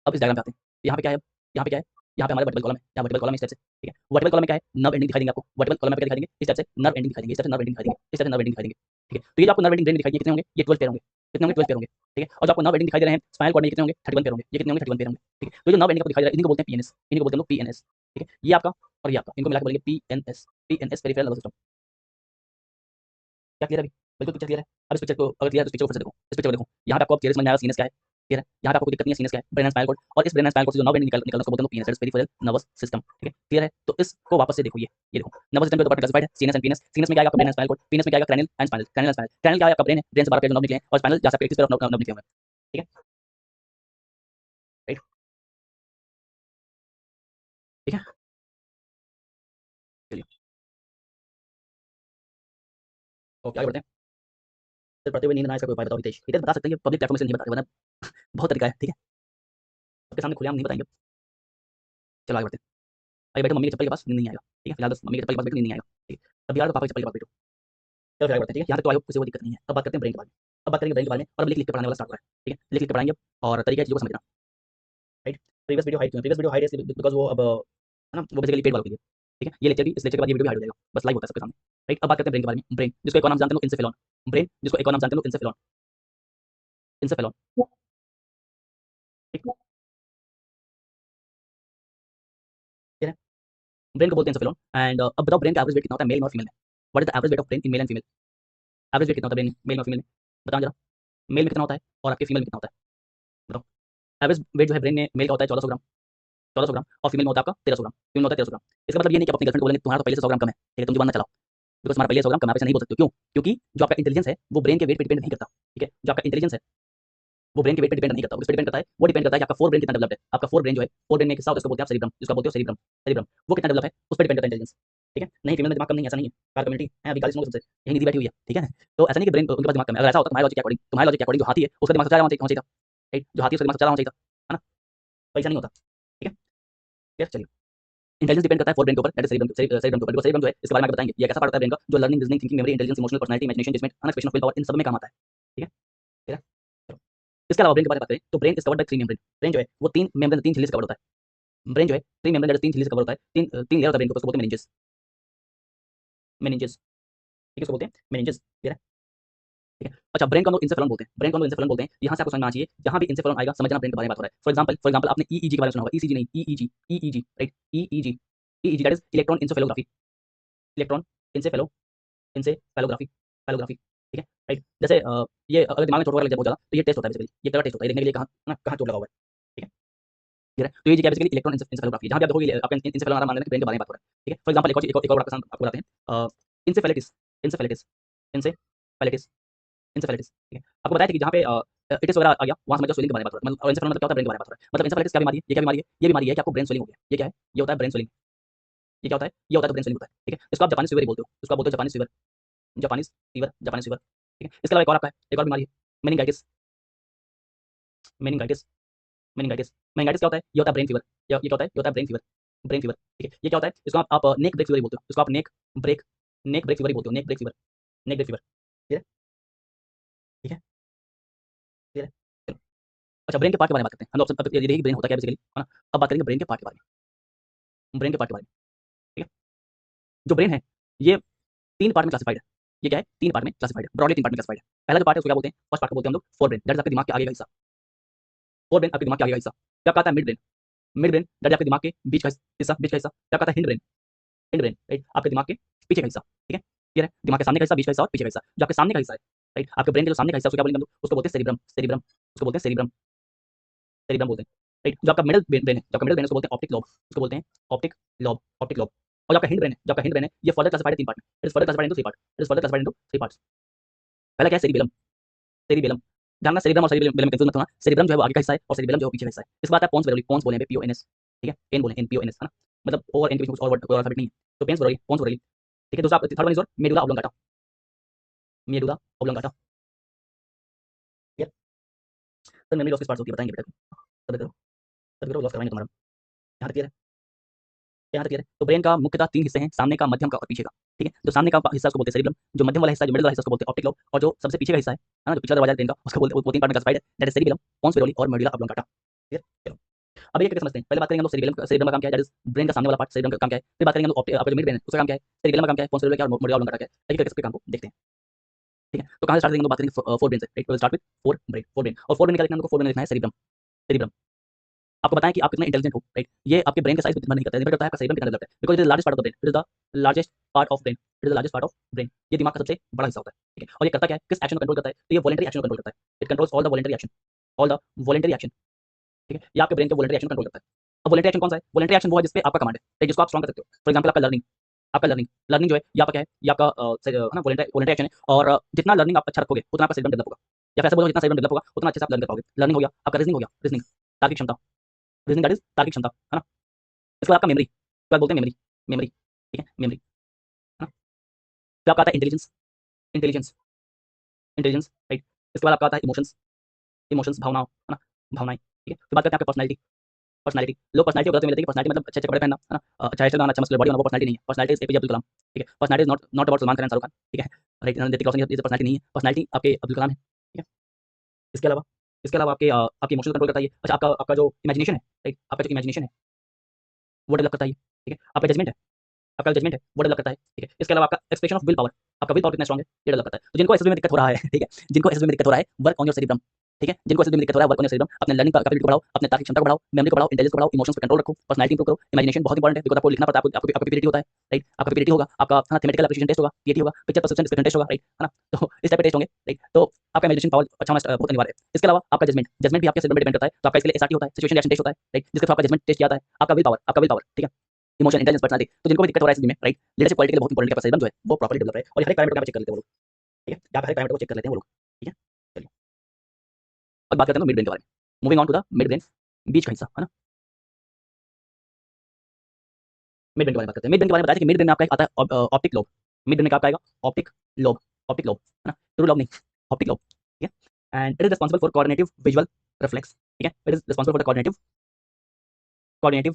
अब इस डायग्राम पे आते हैं, यहाँ पे क्या है, यहाँ पे क्या है, यहाँ पे हमारे वर्टिकल कॉलम है, यहाँ वर्टिकल कॉलम है इस टाइप से, ठीक है। वर्टिकल कॉलम में क्या है, नर्व एंडिंग दिखाई देंगे आपको, वर्टिकल कॉलम में क्या दिखाई देंगे, इस टाइप से नर्व एंडिंग दिखाई देंगे, इस टाइप से नर्व एंडिंग दिखाई देंगे, इस टाइप से नर्व एंडिंग दिखाई देंगे, ठीक है। तो ये जो आपको नर्व एंडिंग ब्रेन दिखाई देंगे कितने होंगे, ये 12 पेयर होंगे, कितने होंगे, 12 पेयर होंगे, ठीक है। और जो आपको नर्व एंडिंग दिखाई दे रहे हैं स्पाइनल कॉर्ड में कितने होंगे, 31 पेयर होंगे, ये कितने होंगे, 31 पेयर होंगे, ठीक है। तो जो नर्व एंडिंग आपको दिखाई दे रहा है इनको बोलते हैं पीएनएस, इनको बोलते हैं हम लोग पीएनएस, ठीक है। ये आपका और ये आपका, इनको मिलाकर बोलेंगे PNS, PNS peripheral nervous system. क्या क्लियर है अभी, बिल्कुल पिक्चर क्लियर है। अब इस पिक्चर को अगर क्लियर है तो इस पिक्चर को फिर से देखो, इस पिक्चर को देखो, यहाँ पे आपको अब क्लियर समझ में आएगा सीनस क्या है, क्लियर है। यहाँ पे आपको कोई दिक्कत नहीं है, सीनस क्या है, ब्रेन एंड स्पाइनल कॉर्ड, और इस ब्रेन एंड स्पाइनल कॉर्ड से जो नर्व एंडिंग निकलना उसको बोलते हैं पीएनएस, पेरिफेरल नर्वस सिस्टम, ठीक है, क्लियर है। तो इसको वापस से देखो, ये देखो नर्वस सिस्टम के दो पार्ट क्लासिफाइड है, सीनस एंड पीनस। सीनस में क्या आएगा आपका brain and spinal cord, PNS में क्या आएगा cranial and spinal, cranial and spinal. Cranial क्या है आपका ब्रेन है, ब्रेन से 12 पेयर नर्व निकले हैं, और स्पाइनल जहाँ से 31 पेयर नर्व निकले हुए हैं, ठीक है, राइट, ठीक है, चलिए ओके आगे बढ़ते हैं। सिर पढ़ते हुए नींद ना आए इसका कोई उपाय बताओ हितेश, हितेश बता सकते हैं, ये पब्लिक प्लेटफॉर्म से नहीं बताते, वरना बहुत तरीका है, ठीक है, सबके सामने खुलेआम नहीं बताएंगे। चलो आगे बढ़ते हैं। आगे बैठो, मम्मी के चप्पल के पास नींद नहीं आएगा, ठीक है, फिलहाल बस मम्मी के चप्पल के पास बैठो, नींद नहीं आएगा, ठीक है। अब यार तो पापा के चप्पल के पास बैठो। चलो फिर आगे बढ़ते हैं, ठीक है, यहाँ तक तो आई होप किसी को दिक्कत नहीं है। अब बात करते हैं ब्रेन के बारे में, अब बात करेंगे ब्रेन के बारे में, और अब लिख लिख के पढ़ाने वाला स्टार्ट हो रहा है, ठीक है, लिख लिख के पढ़ाएंगे और तरीका है चीज़ों को समझना, राइट। प्रीवियस वीडियो हाइड है बिकॉज़ वो अब है ना, वो बेसिकली पेड वालों के लिए, ठीक है। ये लेक्चर भी, इस लेक्चर के बाद ये वीडियो भी हाइड हो जाएगा, बस लाइव होता है सबके सामने, राइट। अब बात करते हैं ब्रेन के बारे में, ब्रेन जिसको एक और नाम जानते हैं लोग इंसेफेलॉन, ब्रेन जिसको एक और नाम जानते हैं लोग इंसेफेलॉन, इंसेफेलॉन, ठीक है, ब्रेन को बोलते हैं इंसेफेलॉन। एंड अब बताओ ब्रेन का एवरेज वेट कितना होता है मेल और फीमेल में, what is the average weight of brain in male and female, average weight कितना होता है ब्रेन मेल और फीमेल में, बताओ जरा, मेल में कितना होता है और आपके फीमेल में कितना होता है, बताओ। एवरेज वेट जो है ब्रेन में मेल का होता है 1400 ग्राम, 1400 ग्राम, और फीमेल में होता है आपका 1300 ग्राम, फीमेल में होता है 1300 ग्राम। इसका मतलब ये नहीं कि आप अपनी गर्लफ्रेंड को बोलेंगे तुम्हारा तो पहले से 100 ग्राम कम है, ठीक है, तुम जुबान ना चलाओ, बिकॉज़ तुम्हारा पहले 100 ग्राम कम है, आप ऐसे नहीं बोल सकते हो, क्यों? क्योंकि जो आपका इंटेलिजेंस है वो ब्रेन के वेट पे डिपेंड नहीं करता, ठीक है, जो आपका इंटेलिजेंस है वो ब्रेन के वेट पे डिपेंड नहीं करता, वो किस पे डिपेंड करता है, वो डिपेंड करता है कि आपका फोर ब्रेन कितना डेवलप्ड है, आपका फोर ब्रेन जो है, फोर ब्रेन में एक हिस्सा होता है उसको बोलते हैं आप सेरिब्रम, जिसको बोलते हो सेरिब्रम, सेरिब्रम वो कितना डेवलप है उस पर डिपेंड करता है इंटेलिजेंस, ठीक है। नहीं फीमेल में दिमाग कम नहीं है, ऐसा नहीं है, कार कम्युनिटी है, अभी 40 लोग सबसे यही निधि बैठी हुई है, ठीक है। तो ऐसा नहीं कि ब्रेन उनके पास दिमाग कम है, अगर ऐसा होता तो तुम्हारे लॉजिक के अकॉर्डिंग जो हाथी है उसका दिमाग सबसे ज्यादा होना चाहिए था, राइट, जो हाथी है उसका दिमाग सबसे ज्यादा होना चाहिए था, है ना, तो ऐसा नहीं होता, ठीक है, क्लियर, चलिए। इंटेलिजेंस डिपेंड करता है फोर ब्रेन के ऊपर, दैट इज सेरिब्रम, सेरिब्रम के ऊपर, बिकॉज़ सेरिब्रम जो है इसके बारे में आगे बताएंगे, ये कैसा पार्ट होता है ब्रेन का जो learning, reasoning, thinking, memory, intelligence, emotional, personality, imagination, judgment, expression of will power, इन सब में काम आता है, ठीक है, ठीक है। चलो, इसके अलावा ब्रेन के बारे में बात करें तो brain is covered by three membrane, brain जो है वो तीन मेम्ब्रेन, तीन झिल्ली से कवर होता है, ब्रेन जो है थ्री मेम्ब्रेन, तीन झिल्ली से कवर होता है, तीन लेयर होता है ब्रेन के ऊपर, उसको बोलते हैं मेनिंजेस, मेनिंजेस, ठीक है, उसको बोलते हैं मेनिंजेस, क्लियर है, ठीक है। अच्छा ब्रेन को हम लोग इंसेफेलॉन बोलते हैं, ब्रेन को हम लोग इंसेफेलॉन बोलते हैं, यहाँ से आपको समझना चाहिए जहाँ भी इंसेफेलॉन आएगा समझना ब्रेन के बारे में बात हो रहा है। फॉर एग्जांपल आपने ईईजी के बारे में सुना होगा, ईसीजी नहीं, EEG, EEG, right, EEG, EEG that is electron encephalography, electron encephalo, encephalography, phalography, ठीक है, राइट। जैसे ये अगर दिमाग में चोट वगैरह लग जाए बहुत ज़्यादा तो ये टेस्ट होता है बेसिकली, ये कलर टेस्ट होता है, ये देखने के लिए कहाँ ना कहाँ चोट लगा हुआ है, ठीक है, क्लियर है। तो ये जी क्या बेसिकली इलेक्ट्रॉन इंसेफेलोग्राफी, जहाँ भी आप देखोगे आपका इंसेफेलॉन आ रहा है, मान लेना कि ब्रेन के बारे में बात हो रहा है, ठीक है। फॉर एग्जांपल एक और आपके साथ आपको बताते हैं इंसेफेलिटिस, इंसेफेलिटिस, इंसेफेलिटिस, इंसेफेलिटिस, ठीक है। आपको बताया था कि जहाँ पे इटिस वगैरह आ गया वहाँ समझ जाओ स्वेलिंग के बारे में बात हो रहा है, मतलब इंसेफेलॉन मतलब क्या होता है, ब्रेन के बारे में बात हो रहा है। मतलब इंसेफेलिटिस क्या बीमारी है, ये क्या बीमारी है, ये बीमारी है कि आपको ब्रेन स्वेलिंग हो गया, ये क्या है, ये होता है ब्रेन स्वेलिंग, ये क्या होता है, ये होता है तो ब्रेन स्वेलिंग होता है, ठीक है। इसको आप जापानी फीवर ही बोलते हो, इसको आप बोलते हो जापानी fever, Japanese fever, Japanese fever, ठीक है। इसके अलावा एक और आपका है, एक और बीमारी है मेनिंगाइटिस, मेनिंगाइटिस, मेनिंगाइटिस, मेनिंगाइटिस क्या होता है, ये होता है ब्रेन फीवर, ये क्या होता है, ये होता है ब्रेन फीवर, ब्रेन फीवर, ठीक है। ये क्या होता है, इसको आप नेक ब्रेक फीवर ही बोलते हो, इसको आप नेक ब्रेक फीवर ही बोलते हो, neck break fever, neck break fever, ठीक है, ठीक है, ठीक है। चलो, अच्छा ब्रेन के पार्ट के बारे में बात करते हैं। हम लोग अब ये देखिए ब्रेन होता क्या है बेसिकली, है ना। अब बात करेंगे ब्रेन के पार्ट के बारे में, ब्रेन के पार्ट के बारे में, ठीक है। जो ब्रेन है ये 3 पार्ट में क्लासिफाइड है। ये क्या है, 3 पार्ट में क्लासिफाइड है, ब्रॉडली 3 पार्ट में क्लासिफाइड है। पहला जो पार्ट है उसको क्या बोलते हैं, फर्स्ट पार्ट को बोलते हैं हम लोग फोर ब्रेन, दैट इज आपके दिमाग के आगे का हिस्सा। फोर ब्रेन आपके दिमाग के आगे का हिस्सा। क्या कहता है mid brain, mid brain that is आपके दिमाग के बीच का हिस्सा, बीच का हिस्सा। क्या कहता है hind brain, hind brain right, आपके दिमाग के पीछे का हिस्सा, ठीक है, क्लियर है। दिमाग के सामने का हिस्सा, बीच का हिस्सा और पीछे का हिस्सा। जो आपके सामने का हिस्सा है राइट, आपके ब्रेन के जो सामने का हिस्सा उसको क्या बोलेंगे हम लोग, उसको बोलते हैं सेरिब्रम, सेरिब्रम, उसको बोलते हैं सेरिब्रम, सेरिब्रम बोलते हैं राइट। जो आपका मिडिल ब्रेन है, जो आपका मिडिल ब्रेन है उसको बोलते हैं ऑप्टिक लोब, उसको बोलते हैं ऑप्टिक लोब, ऑप्टिक लोब। और जो आपका हिंड ब्रेन है, जो आपका हिंड ब्रेन है ये फर्दर क्लासिफाइड है 3 पार्ट में, it is further classified into 3 part, it is further classified into 3 parts. पहला क्या है सेरिबेलम, सेरिबेलम, जानना सेरिब्रम और सेरिबेलम में कंफ्यूज मत होना। सेरिब्रम जो है वो आगे का हिस्सा है और सेरिबेलम जो है वो पीछे का हिस्सा है। इसके बाद है पोन्स वेलोली, पोन्स बोले हैं PONS, ठीक है, पेन बोले, NPONS, है ना। मतलब ओ और एन के बीच में कुछ और वर्ड, कोई और अल्फाबेट नहीं है। तो पेन्स वेलोली, पोन्स वेलोली, ठीक है। दूसरा third one is your medulla oblongata, medulla oblongata, ठीक है। सर मेमोरी लॉस किस पार्ट से होती है बताएंगे बेटा, सब्र करो, सब्र करो, लॉस करवाएंगे तुम्हारा। यहाँ तक क्लियर है, यहाँ तक क्लियर है। तो ब्रेन का मुख्यतः 3 हिस्से हैं, सामने का, मध्यम का और पीछे का, ठीक है। जो सामने का हिस्सा उसको बोलते हैं सेरिब्रम, जो मध्यम वाला हिस्सा, जो मिडिल वाला हिस्सा उसको बोलते हैं ऑप्टिक लोब, और जो सबसे पीछे का हिस्सा है ना, जो पिछला दरवाजा है ब्रेन का उसको बोलते हैं, वो 3 पार्ट में क्लासिफाइड है, दैट इज सेरिबेलम, पोन्स वेलोली और मेडुला ऑब्लोंगाटा, क्लियर। चलो अब ये कैसे समझते हैं, पहले बात करेंगे हम लोग सेरिबेलम, सेरिबेलम का काम क्या है, दैट इज ब्रेन का सामने वाला पार्ट, सेरिबेलम का काम क्या है। फिर बात करेंगे हम लोग आपका जो मिड ब्रेन है उसका काम क्या है, सेरिबेलम का काम क्या है, पोन्स वेलोली क्या है और मेडुला ऑब्लोंगाटा क्या है, एक एक करके काम को देखते हैं, ठीक है। तो कहां से स्टार्ट करेंगे, बात करेंगे फोर ब्रेन से, right. Start with fore brain, fore brain, और फोर ब्रेन क्या लिखना है हमको, फोर ब्रेन लिखना है सेरिब्रम, सेरिब्रम। आपको बताएं कि आप कितने इंटेलिजेंट हो, राइट। ये आपके ब्रेन के साइज पर डिपेंड नहीं करता है, डिपेंड करता है आपका सेरिब्रम कितना डेवलप्ड है, because it is largest part of the brain, it is the largest part of brain, it is the largest part of brain. ये दिमाग का सबसे बड़ा हिस्सा होता है, ठीक है। और ये करता क्या है, किस एक्शन को कंट्रोल करता है, तो ये वॉलंटरी एक्शन को कंट्रोल करता है, it controls all the voluntary action, all the voluntary action, ठीक है। ये आपके ब्रेन के वॉलंटरी एक्शन कंट्रोल करता है। अब वॉलंटरी एक्शन कौन सा है, वॉलंटरी एक्शन वो है जिस पे आपका कमांड है, जिसको आप स्ट्रांग कर सकते हो। फॉर एग्जांपल आपका लर्निंग, आपका लर्निंग, लर्निंग जो है ये आपका क्या है, ये आपका है ना वॉलंटरी, वॉलंटरी एक्शन है। और जितना लर्निंग आप अच्छा रखोगे उतना आपका सेरिब्रम डेवलप होगा, या फिर ऐसा बोलो जितना सेरिब्रम डेवलप होगा उतना अच्छे से आप लर्न कर पाओगे। लर्निंग हो गया आपका, रीजनिंग हो गया, रीजनिंग, तार्किक क्षमता, रीजनिंग दैट इज तार्किक क्षमता, है ना। इसके बाद आपका मेमोरी, इसके बाद बोलते हैं मेमोरी, मेमोरी, ठीक है, मेमोरी, है ना। फिर आपका आता है इंटेलिजेंस, इंटेलिजेंस, इंटेलिजेंस, राइट। इसके बाद आपका आता है इमोशंस, इमोशंस, भावनाओं, है ना, भावनाएं, ठीक है। फिर बात करते हैं आपके पर्सनैलिटी, पर्सनैलिटी। लोग पर्सनैलिटी को गलत मिलती है, पर्सनैलिटी मतलब अच्छे अच्छे कपड़े पहनना, है ना, अच्छा हेयर स्टाइल बनाना, अच्छा मस्कुलर बॉडी होना, वो पर्सनैलिटी नहीं है। Personality is APJ Abdul Kalam, ठीक है। Personality is not not about Salman Khan and Shahrukh Khan, ठीक है, राइट। ऋतिक रोशन, ये पर्सनैलिटी नहीं है, पर्सनैलिटी आपके अब्दुल कलाम है, ठीक है। इसके अलावा, इसके अलावा आपके आपके इमोशंस कंट्रोल करता है ये। अच्छा आपका आपका जो इमेजिनेशन है, राइट, आपका जो इमेजिनेशन है वो डेवलप करता है ये, ठीक है। आपका जजमेंट है, आपका जजमेंट है वो डेवलप करता है, ठीक है। इसके अलावा आपका एक्सप्रेशन ऑफ विल पावर, आपका विल पावर कितना स्ट्रांग है ये डेवलप करता है। तो जिनको एसएसबी में दिक्कत हो रहा है, ठीक है, जिनको एसएसबी में दिक्कत हो रहा है, वर्क ऑन योर सेरिब्रम, ठीक है। जिनको एसएसबी में दिक्कत हो रहा है, वर्क ऑन योर सेरिब्रम, अपने लर्निंग कैपेबिलिटी को बढ़ाओ, अपने तार्किक क्षमता को बढ़ाओ, मेमोरी को बढ़ाओ, इंटेलिजेंस को बढ़ाओ, इमोशंस पे कंट्रोल रखो, पर्सनैलिटी इंप्रूव करो, इमेजिनेशन बहुत इंपॉर्टेंट है, बिकॉज़ आपको लिखना पड़ता है, आपको आपका PPT होता है, राइट। आपका PPT होगा, आपका है ना थ्योरेटिकल एप्लीकेशन टेस्ट होगा, PAT होगा, पिक्चर परसेप्शन डिस्कशन टेस्ट होगा, राइट, है ना। तो इस टाइप के टेस्ट होंगे, राइट। तो आपका इमेजिनेशन पावर अच्छा होना बहुत अनिवार्य है। इसके अलावा आपका जजमेंट, जजमेंट भी आपके सेरिब्रम पे डिपेंड करता है। तो आपका इसके लिए SRT होता है, सिचुएशन रिएक्शन टेस्ट होता है, राइट, जिसके थ्रू आपका जजमेंट टेस्ट किया जाता है। आपका विल पावर, आपका विल पावर, ठीक है, इमोशन, इंटेलिजेंस, पर्सनैलिटी। तो जिनको भी दिक्कत हो रहा है एसएसबी में, राइट, लीडरशिप क्वालिटी के लिए बहुत इंपॉर्टेंट है आपका सेरिब्रम जो है वो प्रॉपर्ली डेवलप है। और हर एक पैरामीटर को आप चेक कर लेते हैं वो लोग, ठीक है, यहाँ पे हर पैरामीटर को चेक कर लेते हैं वो लोग, ठीक है। चलिए अब बात करते हैं मिड ब्रेन के बारे में, moving on to the midbrain, बीच का हिस्सा, है ना। मिड ब्रेन के बारे में बात करते हैं। मिड ब्रेन के बारे में बताया कि मिड ब्रेन में आपका एक आता है ऑप्टिक लोब, मिड ब्रेन में क्या आपका आएगा, ऑप्टिक लोब, ऑप्टिक लोब, है ना, ट्रू लोब नहीं, ऑप्टिक लोब, ठीक है। And it is responsible for coordinative visual reflex, ठीक है, it is responsible for the coordinative, coordinative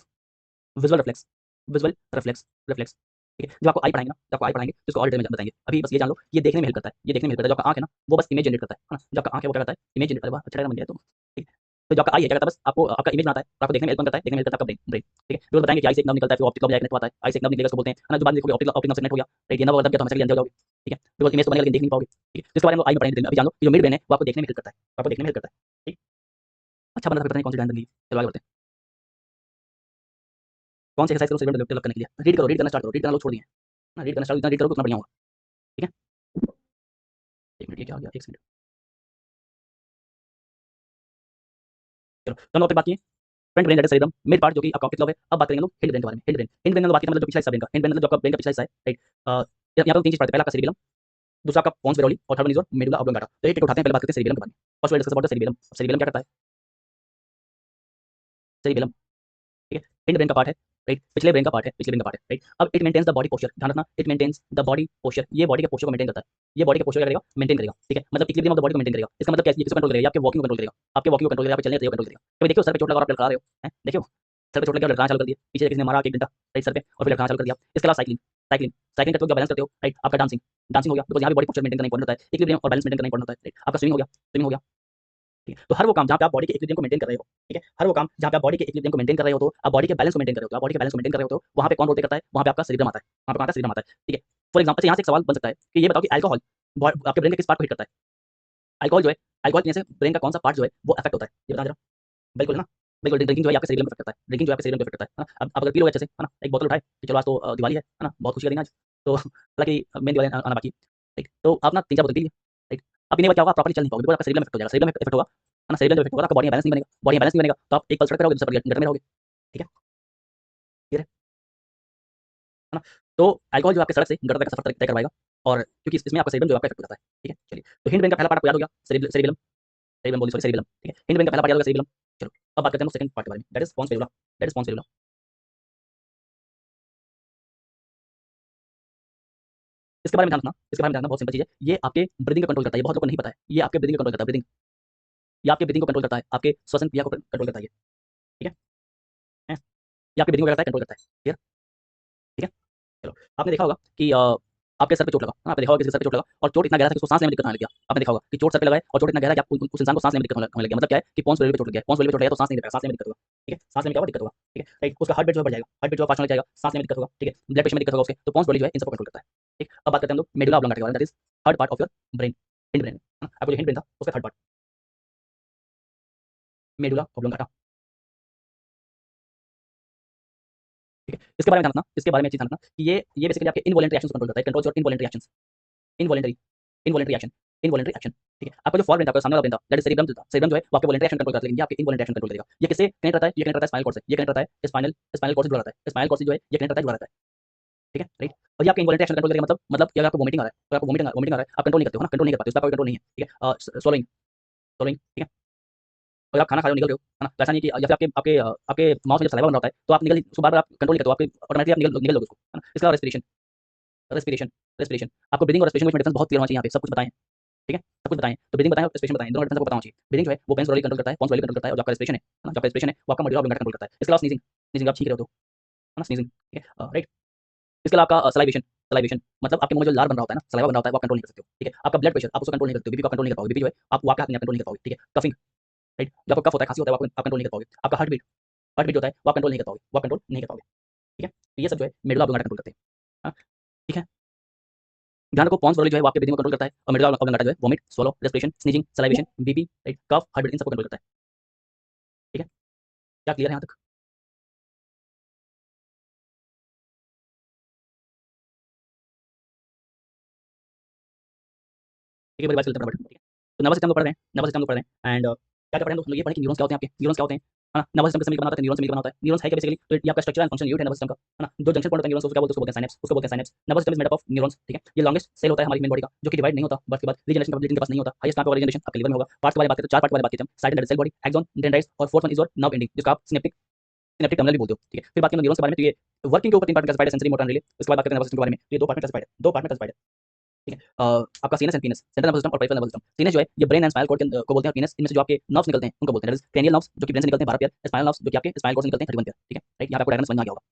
visual reflex, visual reflex, reflex, ठीक है। जो आपको आई पढ़ाएंगे ना, जब आपको आई पढ़ाएंगे तो इसको और डिटेल में बताएंगे। अभी बस ये जान लो ये देखने में हेल्प करता है, ये देखने में हेल्प करता है। जो आपका आंख है ना वो बस इमेज जनरेट करता है ना, जो आपका आंख है वो क्या करता है, इमेज जनरेट, अरे वाह अच्छा लग रहा है मुझे तो, ठीक है। तो जो आपका आई है क्या करता है, बस आपको आपका इमेज बनाता है और आपको देखने में हेल्प करता है, देखने में हेल्प करता है आपका ब्रेन, ब्रेन, ठीक है। फिर बताएंगे कि आई से एक नर्व निकलता है, फिर ऑप्टिक नर्व कनेक्ट होता है, आई से एक नर्व निकलेगा उसको बोलते हैं, है ना। जो बाद में देखोगे ऑप्टिक ऑप्टिक नर्व से कनेक्ट हो गया, राइट, ये नर्व अगर दब गया तो हमेशा के लिए अंधे हो जाओगे, ठीक है, बिकॉज़ इमेज तो बनेगा लेकिन देख नहीं पाओगे, ठीक है। जिसके बारे में आई में पढ़ाएंगे, अभी जान लो कि जो मिड ब्रेन है वो आपको देखने में हेल्प करता है, आपको देखने में हेल्प करता है, ठीक। अच्छा बना था, पता नहीं कौन सी डायन बन गई। चलो आगे बढ़ते हैं, कौन सी एक्सरसाइज करो सेरिब्रम डेवलप करने के लिए, रीड करो, रीड करना स्टार्ट करो, रीड करना लोग छोड़ दिए हैं ना, रीड करना स्टार्ट, जितना रीड करोगे उतना बढ़िया होगा, ठीक है। एक मिनट, ये क्या हो गया, एक सेकंड, चलो तो हम लोग बात किए front brain that is cerebrum, mid part जो कि आपका ऑप्टिक लोब है। अब बात करेंगे लोग हिंड ब्रेन के बारे में, हिंड ब्रेन, हिंड ब्रेन में बात की मतलब जो पिछला हिस्सा ब्रेन का, हिंड ब्रेन मतलब जो आपका ब्रेन का पिछला हिस्सा है, राइट। यहाँ पर 3 चीज पढ़ते हैं, पहला आपका सेरिबेलम, दूसरा आपका पोन्स वेलोली और third one is your medulla oblongata. तो एक एक उठाते हैं, पहले बात करते हैं सेरिबेलम के बारे में। First we discuss about the cerebellum. Cerebellum क्या करता है, सेरिबेलम, ठीक है, हिंड ब्रेन का पार्ट है, राइट, पिछले ब्रेन का पार्ट है, पिछले ब्रेन का पार्ट है, राइट। अब it maintains the body posture, ध्यान रखना, it maintains the body posture, ये बॉडी के पोस्चर को मेंटेन करता है, ये बॉडी के पोस्चर क्या करेगा, मेंटेन करेगा, ठीक है। मतलब इक्विलिब्रियम ऑफ द बॉडी को मेंटेन करेगा। इसका मतलब क्या है, ये किसको कंट्रोल करेगा, आपके वॉकिंग को कंट्रोल करेगा, आपके वॉकिंग को कंट्रोल करेगा, आपके चलने तेज को कंट्रोल करेगा। कभी देखियो सर पे चोट लगा और आप लड़खड़ा रहे हो, हैं देखियो, सर पे चोट लगी और लटकाना चालू कर दिया, पीछे से किसी ने मारा एक डंडा राइट सर पे और फिर लटकाना चालू कर दिया। इसके अलावा साइक्लिंग साइक्लिंग साइक्लिंग करते हो, बैलेंस करते हो राइट। आपका डांसिंग डांसिंग हो गया, बिकॉज़ यहाँ भी बॉडी पोस्चर मेंटेन करना इंपॉर्टेंट होता है, इक्विलिब्रियम और बैलेंस मेंटेन करना इंपॉर्टेंट होता है राइट। आपका स्विमिंग हो गया, ठीक है। तो हर वो काम जहाँ पे आप बॉडी के इक्विलिब्रियम को मेंटेन कर रहे हो, ठीक है, हर वो काम जहाँ पे आप बॉडी के इक्विलिब्रियम को मेंटेन कर रहे हो, तो आप बॉडी के बैलेंस को मेंटेन कर रहे हो, तो आप बॉडी के बैलेंस को मेंटेन कर रहे हो, तो वहाँ पे कौन रोल प्ले करता है? वहाँ पे आपका सेरिब्रम आता है, वहाँ पे कौन आता है? सेरिब्रम आता है, ठीक है। फॉर एग्जांपल से यहाँ से एक सवाल बन सकता है कि ये बताओ कि अल्कोहल आपके ब्रेन के किस पार्ट को हिट करता है? अल्कोहल जो है, अल्कोहल पीने से ब्रेन का कौन सा पार्ट जो है वो अफेक्ट होता है? ये बताना जरा। बिल्कुल है ना? बिल्कुल, ड्रिंकिंग जो है आपके सेरिब्रम को अफेक्ट करता है, ड्रिंकिंग जो है आपके सेरिब्रम को अफेक्ट करता है ना? अब आप अगर पी लोगे अच्छे से, है ना? एक बोतल उठाए कि चलो आज तो दिवाली है ना? बहुत खुशी का दिन है आज। तो हालाँकि मेन दिवाली आना बाकी है, ठीक। तो आप ना 3-4 बोतल पी लिए, राइट। अब पीने के बाद क्या होगा? आप प्रॉपर्ली चल नहीं पाओगे, बिकॉज़ आपका सेरिब्रम इफेक्ट हो जाएगा, सेरिब्रम इफेक्ट होगा, है ना? सेरिब्रम जब इफेक्ट होगा, आपका बॉडी में बैलेंस नहीं बनेगा, बॉडी में बैलेंस नहीं बनेगा, तो आप एक पल सड़क पे रहोगे, दूसरे पल गटर में रहोगे, ठीक है? क्लियर है? है ना? तो अल्कोहल जो आपके सड़क से गटर तक का सफर तय करवाएगा और क्योंकि इसमें आपका सेरिब्रम जो है आपका इफेक्ट हो जाता है, ठीक है? चलिए, तो हिंड ब्रेन का पहला पार्ट आपको याद हो गया, सेरिब्रम सेरिब्रम बोली सॉरी सेरिब्रम, ठीक है? हिंड ब्रेन का पहला पार्ट याद हो गया सेरिब्रम। चलो, अब बात करते हैं हम सेकंड पार्ट के बारे में, that is pons varolii, that is pons varolii. इसके बारे में ध्यान रखना, इसके बारे में ध्यान रखना, बहुत सिंपल चीज़ है। ये आपके ब्रीथिंग को कंट्रोल करता है, ये बहुत लोगों को नहीं पता है। ये आपके ब्रीथिंग को कंट्रोल करता है, ब्रीथिंग। ये आपके ब्रीथिंग को कंट्रोल करता है, आपके श्वसन क्रिया को कंट्रोल करता है ये, ठीक है? हैं? ये आपके ब्रीथिंग को क्या करता है? कंट्रोल करता है, क्लियर? ठीक है? चलो, आपने देखा होगा कि आपके सर पे चोट लगा, हाँ, आपने देखा होगा किसी के सर पे चोट लगा और चोट इतना गहरा था कि उसको साँस लेने में दिक्कत होने लग गया। आपने देखा होगा कि चोट सर पे लगा है और चोट इतना गहरा है कि आप उस इंसान को साँस लेने में दिक्कत होने लग गया। मतलब क्या है कि पोन्स वेरिन पे चोट लग गया है, पोन्स वेरिन पे चोट लगा है तो साँस नहीं ले पाएगा, साँस लेने में दिक्कत होगा, ठीक है? साँस लेने में क्या होगा? दिक्कत होगा, ठीक है? राइट, उसका हार्ट बीट जो है बढ़ जाएगा, हार्ट बीट जो है फास्ट होने लग जाएगा, साँस लेने में दिक्कत होगा, ठीक है? ब्लड प्रेशर में दिक्कत होगा उसके, तो पोन्स बॉडी जो है इन सबको कंट्रोल करता है, ठीक? अब बात करते हैं हम लोग मेडुला ऑब्लोंगाटा के बारे में, that is third part of your brain, hind brain, है ना? आपको जो हिंड ब्रेन था उसका थर्ड पार्ट, मेडुला ऑब्लोंगाटा, ठीक है? इसके बारे में ध्यान रखना, इसके बारे में एक चीज़ ध्यान रखना कि ये बेसिकली आपके इनवॉलंटरी एक्शंस को कंट्रोल करता है, controls your involuntary actions, involuntary involuntary action, involuntary action, ठीक है? आपका जो फोर ब्रेन था, आपका सामने वाला ब्रेन था, दैट इज़ सेरिब्रम था, सेरिब्रम जो है वो आपके वॉलंटरी एक्शन कंट्रोल करता है, लेकिन ये आपके इनवॉलंटरी एक्शन कंट्रोल करेगा। ये किससे कनेक्ट रहता है? ये कनेक्ट रहता है स्पाइनल कॉर्ड से, ये कनेक्ट रहता है स्पाइनल स्पाइनल कॉर्ड से जुड़ा रहता है, स्पाइनल कॉर्ड से जो है ये कनेक्ट रहता है, जुड़ा रहता है, ठीक है? राइट? और ये आपके इनवॉलंटरी एक्शन कंट्रोल करेगा, मतलब कि अगर आपको वोमिटिंग आ रहा है, तो आपको वोमिटिंग आ रहा है, आप कंट्रोल नहीं करते हो, है ना? कंट्रोल नहीं कर पाते, उसका कोई कंट्रोल नहीं है, ठीक है? स्वॉलोइंग स्वॉलोइंग, ठीक है? अगर आप खाना खा रहे हो, निगल रहे हो, है ना? तो ऐसा नहीं है कि या फिर आपके आपके आपके माउथ में जब सलाइवा बन रहा होता है, तो आप निगल उसको बार-बार आप कंट्रोल नहीं करते हो, आपके ऑटोमैटिकली आप निगल निगल लोगे उसको, है ना? इसके अलावा रेस्पिरेशन रेस्पिरेशन रेस्पिरेशन आपको ब्रीथिंग और रेस्पिरेशन में डिफरेंस बहुत क्लियर होना चाहिए यहाँ पे, सब कुछ बताएँ, ठीक है? सब कुछ बताएँ, तो ब्रीथिंग बताएँ और रेस्पिरेशन बताएँ, दोनों डिफरेंस आपको पता होना चाहिए। ब्रीथिंग जो है वो पेन्स बॉडी कंट्रोल करता है, पोन्स बॉडी कंट्रोल करता है और जो आपका रेस्पिरेशन है ना? जो आपका रेस्पिरेशन है वो आपका मेडुला ऑब्लोंगाटा कंट्रोल करता है। इसके अलावा स्नीजिंग स्नीजिंग आप छींक रहे हो तो, है ना? स्नीजिंग, ठीक है? राइट? इसके अलावा आपका सलाइवेशन सलाइवेशन मतलब आपके मुँह में जो लार बन रहा होता है ना, सलाइवा बन रहा होता है, वो आप कंट्रोल नहीं कर सकते हो, ठीक है? आपका ब्लड प्रेशर आप उसको कंट्रोल नहीं कर सकते हो, बीपी को आप कंट्रोल नहीं कर पाओगे, बीपी जो है आप वो आपके हाथ में कंट्रोल नहीं कर पाओगे, ठीक है? Coughing right? जब आपको कफ होता है, खाँसी होता है, वो आप कंट्रोल नहीं कर पाओगे। आपका हार्ट बीट जो होता है वो आप कंट्रोल नहीं कर पाओगे, वो आप कंट्रोल नहीं कर पाओगे, ठीक है? तो ये सब जो है मेडुला ऑब्लोंगाटा कंट्रोल करते हैं, हाँ, ठीक है? ध्यान रखो पोन्स बॉडी जो है वो आपके ब्रीथिंग को कंट्रोल करता है और मेडुला ऑब्लोंगाटा जो है vomit, swallow, respiration, sneezing, salivation, BP, right? Cough, heart beat इन सबको कंट्रोल करता है, ठीक है? क्या क्लियर है यहाँ तक? ठीक है, मेरी बात चलते हैं फटाफट, ठीक है? तो नर्वस सिस्टम को पढ़ रहे हैं, नर्वस सिस्टम को पढ़ रहे हैं एंड क्या-क्या पढ़े हम लोग ये पढ़े कि न्यूरॉन्स क्या होते हैं आपके, न्यूरॉन्स क्या होते हैं, है ना? नर्वस सिस्टम किससे मिलकर बना होता है, न्यूरॉन से मिलकर बना होता है। न्यूरॉन्स है क्या बेसिकली? तो ये आपका स्ट्रक्चर एंड फंक्शन यूनिट है नर्वस सिस्टम का, है ना? जो जंक्शन पॉइंट होता है न्यूरॉन्स उसको क्या बोलते हैं? उसको बोलते हैं साइनेप्स, उसको बोलते हैं synapse. Nervous system is made up of neurons, ठीक है? ये लॉन्गेस्ट सेल होता है हमारी मेन बॉडी का, जो कि डिवाइड नहीं होता बर्थ के बाद, रीजनरेशन कभी के पास नहीं होता। हाईएस्ट कहाँ पे होगा रीजनरेशन? आपके लिवर में होगा। पार्ट्स के बारे में बात करें तो 4 पार्ट के बारे में बात करते हैं हम। साइटोडेंड्राइट सेल बॉडी, एक्सॉन, डेंड्राइट्स और fourth one is your nerve ending जिसको आप सिनेप्टिक टर्मिनल भी बोलते हो, ठीक है? फिर बात करें न्यूरॉन्स के बारे में, तो ये वर्किंग के ऊपर 3 पार्ट में क्लासिफाइड है, सेंसरी, मोटर एंड रिले। उसके बाद बात करते हैं नर्वस सिस्टम के बारे में, तो ये 2 पार्ट में क्लासिफाइड है, 2 पार्ट में क्लासिफाइड है। ठीक है? आपका sinus and पीनस, central nervous system और पेरिफेरल नर्वस सिस्टम। सीनस जो है ये ब्रेन एंड स्पाइनल कॉर्ड को बोलते हैं और पीनस इनमें से जो आपके नर्व्स निकलते हैं उनको बोलते हैं। दैट इज क्रेनियल नर्व्स जो कि ब्रेन से निकलते हैं 12 पेयर, स्पाइनल नर्व्स जो कि आपके स्पाइनल कॉर्ड से निकलते हैं 31 पेयर, ठीक है? राइट? यहाँ पे आपको डायग्राम समझ में आ गया होगा।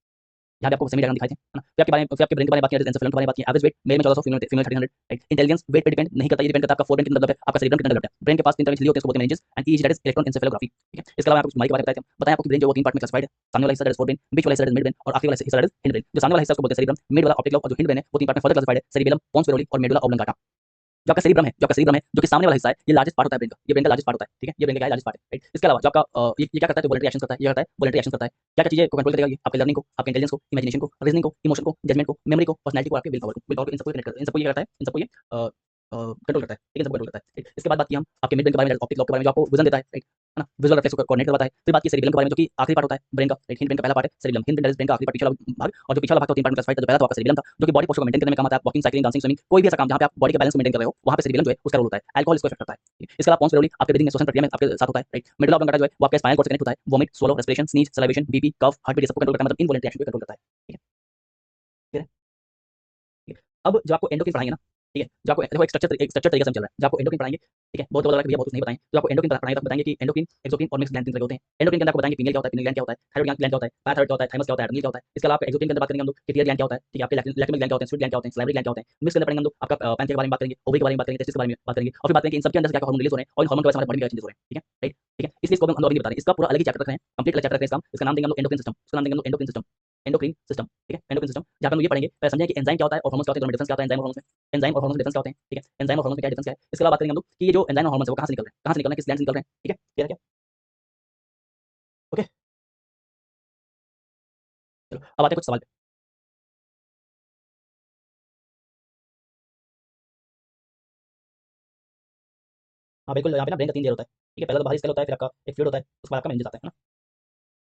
यहाँ पे आपको सेमी डायग्राम दिखाए थे, है ना? फिर आपके बारे में फिर आपके ब्रेन के बारे में बात किया, एंसेफेलम के बारे में बात की। एवरेज वेट मेल में 1400, फीमेल 1300, राइट? इंटेलिजेंस वेट पे डिपेंड नहीं करता, ये डिपेंड करता है आपका फोरब्रेन कितना डेवलप है, आपका सेरिब्रम कितना डेवलप है। ब्रेन के पास 3 तरह की झिल्ली होती है, उसको बोलते हैं meninges and each that is electron encephalography, ठीक है? इसके अलावा आपको बीमारी के बारे में बताया आपको कि ब्रेन जो वो 3 पार्ट में क्लासिफाइड है। सामने वाला हिस्सा दैट इज फोरब्रेन, बीच वाला हिस्सा दैट इज मिड ब्रेन और आखिरी वाला हिस्सा दैट इज हिंड ब्रेन। जो सामने वाला हिस्सा उसको बोलते हैं सेरिब्रम, मिड वाला ऑप्टिक लोब और जो हिंड ब्रेन है वो 3 पार्ट में फर्दर क्लासिफाइड है, सेरिबेलम, पोन्स फेरोली और मेडुला ऑब्लोंगाटा। जो आपका सेरिब्रम है, जो कि सामने वाला हिस्सा है, ये लार्जेस्ट पार्ट होता है ब्रेन का, ये ब्रेन का लार्जेस्ट पार्ट होता है, ठीक है? ये ब्रेन का क्या है? लार्जेस्ट पार्ट है, राइट? इसके अलावा जो आपका ये क्या करता है? तो वॉलंटरी एक्शन करता है, ये करता है वॉलंटरी एक्शन करता है। क्या-क्या चीजें को कंट्रोल करेगा ये? आपके लर्निंग को, आपके इंटेलिजेंस को, इमेजिनेशन को, रीजनिंग को, इमोशन को, जजमेंट को, मेमोरी को, पर्सनैलिटी को, आपके विल पावर को इन सबको कनेक्ट करता है, इन सबको ये करता है, इन सबको ये कंट्रोल करता है, ठीक है? इन सबको कंट्रोल करता है, ठीक? इसके बाद बात की हम आपके मिड ब्रेन के बारे में, ऑप्टिक लोब के बारे में जो आपको विजन देता है, राइट? है ना? विजुअल रिफ्लेक्स को कोऑर्डिनेट करवाता है। फिर बात की सेरिबेलम के बारे में जो कि आखिरी पार्ट होता है ब्रेन का, राइट? हिंड ब्रेन का पहला पार्ट है सेरिबेलम, हिंड ब्रेन का आखिरी पार्ट, पिछला भाग और जो पिछला भाग था 3 पार्ट में क्लासिफाइड था। जो पहला तो आपका सेरिबेलम था जो कि बॉडी पोस्चर को मेंटेन करने में काम आता है। आप वॉकिंग, साइक्लिंग, डांसिंग, स्विमिंग कोई भी ऐसा काम जहाँ पे आप बॉडी के बैलेंस को मेंटेन कर रहे हो, वहाँ पे सेरिबेलम जो है उसका रोल होता है। अल्कोहल इसको इफेक्ट करता है। इसके अलावा पोन्स फेरोली आपके ब्रीथिंग में, श्वसन प्रक्रिया में आपके साथ होता है, राइट? मिडल ऑब्लोंगाटा जो है वो आपके स्पाइनल कॉर्ड से कनेक्ट होता है। Vomit, swallow, respiration, sneeze, salivation, BP, cough, heart beat ये सबको कंट्रोल करता है, मतलब इनवॉलंटरी एक्शन को कंट्रोल करता है, ठीक है? क्लियर है? ठीक है। अब जो आपको एंडोक्रिन पढ़ाएंगे ना, ठीक है, जो आपको देखो एक स्ट्रक्चर तरीके से चल रहा है, जो आपको एंडोक्राइन पढ़ाएंगे, ठीक है, बहुत बोला कि भैया बहुत कुछ नहीं बताएं, जो आपको एंडोक्राइन पढ़ाएंगे तो बताएंगे कि एंडोक्राइन, एक्सोक्राइन और मिक्स ग्लैंड तीन तरह के होते हैं। एंडोक्राइन के अंदर आपको बताएंगे पीनियल क्या होता है, पीनियल ग्लैंड क्या होता है, थायराइड ग्लैंड क्या होता है, पैराथायराइड क्या होता है, थाइमस क्या होता है, एड्रेनल क्या होता है। इसके अलावा एक्सोक्राइन के अंदर बात करेंगे हम लोग कि टियर ग्लैंड क्या होता है, ठीक है, आपके लैक्रिमल ग्लैंड क्या होते हैं, स्वीट ग्लैंड क्या होते हैं, सलाइवरी ग्लैंड क्या होते हैं। मिक्स के अंदर पढ़ेंगे हम लोग आपका पैंक्रियास के बारे में बात करेंगे, ओवरी के बारे में बात करेंगे, टेस्टिस के बारे में बात करेंगे, और फिर बात करेंगे इन सबके अंदर से क्या हार्मोन रिलीज हो रहे हैं और इन हार्मोन की वजह से हमारे बॉडी में क्या चेंजेस हो रहे हैं, ठीक है, राइट, ठीक है। इसलिए इसको हम लोग अभी नहीं बता रहे, इसका पूरा अलग ही चैप्टर रखते हैं, कंप्लीट अलग चैप्टर रखते हैं इसका नाम देंगे हम लोग एंडोक्राइन सिस्टम, इसका नाम देंगे हम लोग एंडोक्राइन सिस्टम, एंडोक्राइन सिस्टम, ठीक है, एंडोक्राइन सिस्टम, जहाँ पे हम लोग ये पढ़ेंगे, पहले समझें कि एंजाइम क्या होता है और हार्मोन्स क्या होते हैं, दोनों में डिफरेंस क्या होता है, एंजाइम और हार्मोन्स में, एंजाइम और हार्मोन्स में डिफरेंस क्या होते हैं, ठीक है, एंजाइम और हार्मोन्स में क्या डिफरेंस क्या है। इसके अलावा बात करेंगे हम लोग कि ये जो एंजाइम और हार्मोन्स है वो कहाँ से निकल रहे हैं, कहाँ से निकल रहे हैं, किस ग्लैंड से निकल रहे हैं, ठीक है, क्लियर है क्या, ओके। चलो अब आते हैं कुछ सवाल पे। हाँ बिल्कुल, यहाँ पे ना ब्रेन का 3 लेयर होता है, ठीक है, पहला तो बाहरी स्केल होता है, फिर आपका एक फ्लूइड होता है, उसके बाद आपका मेनिंजेस आता है ना।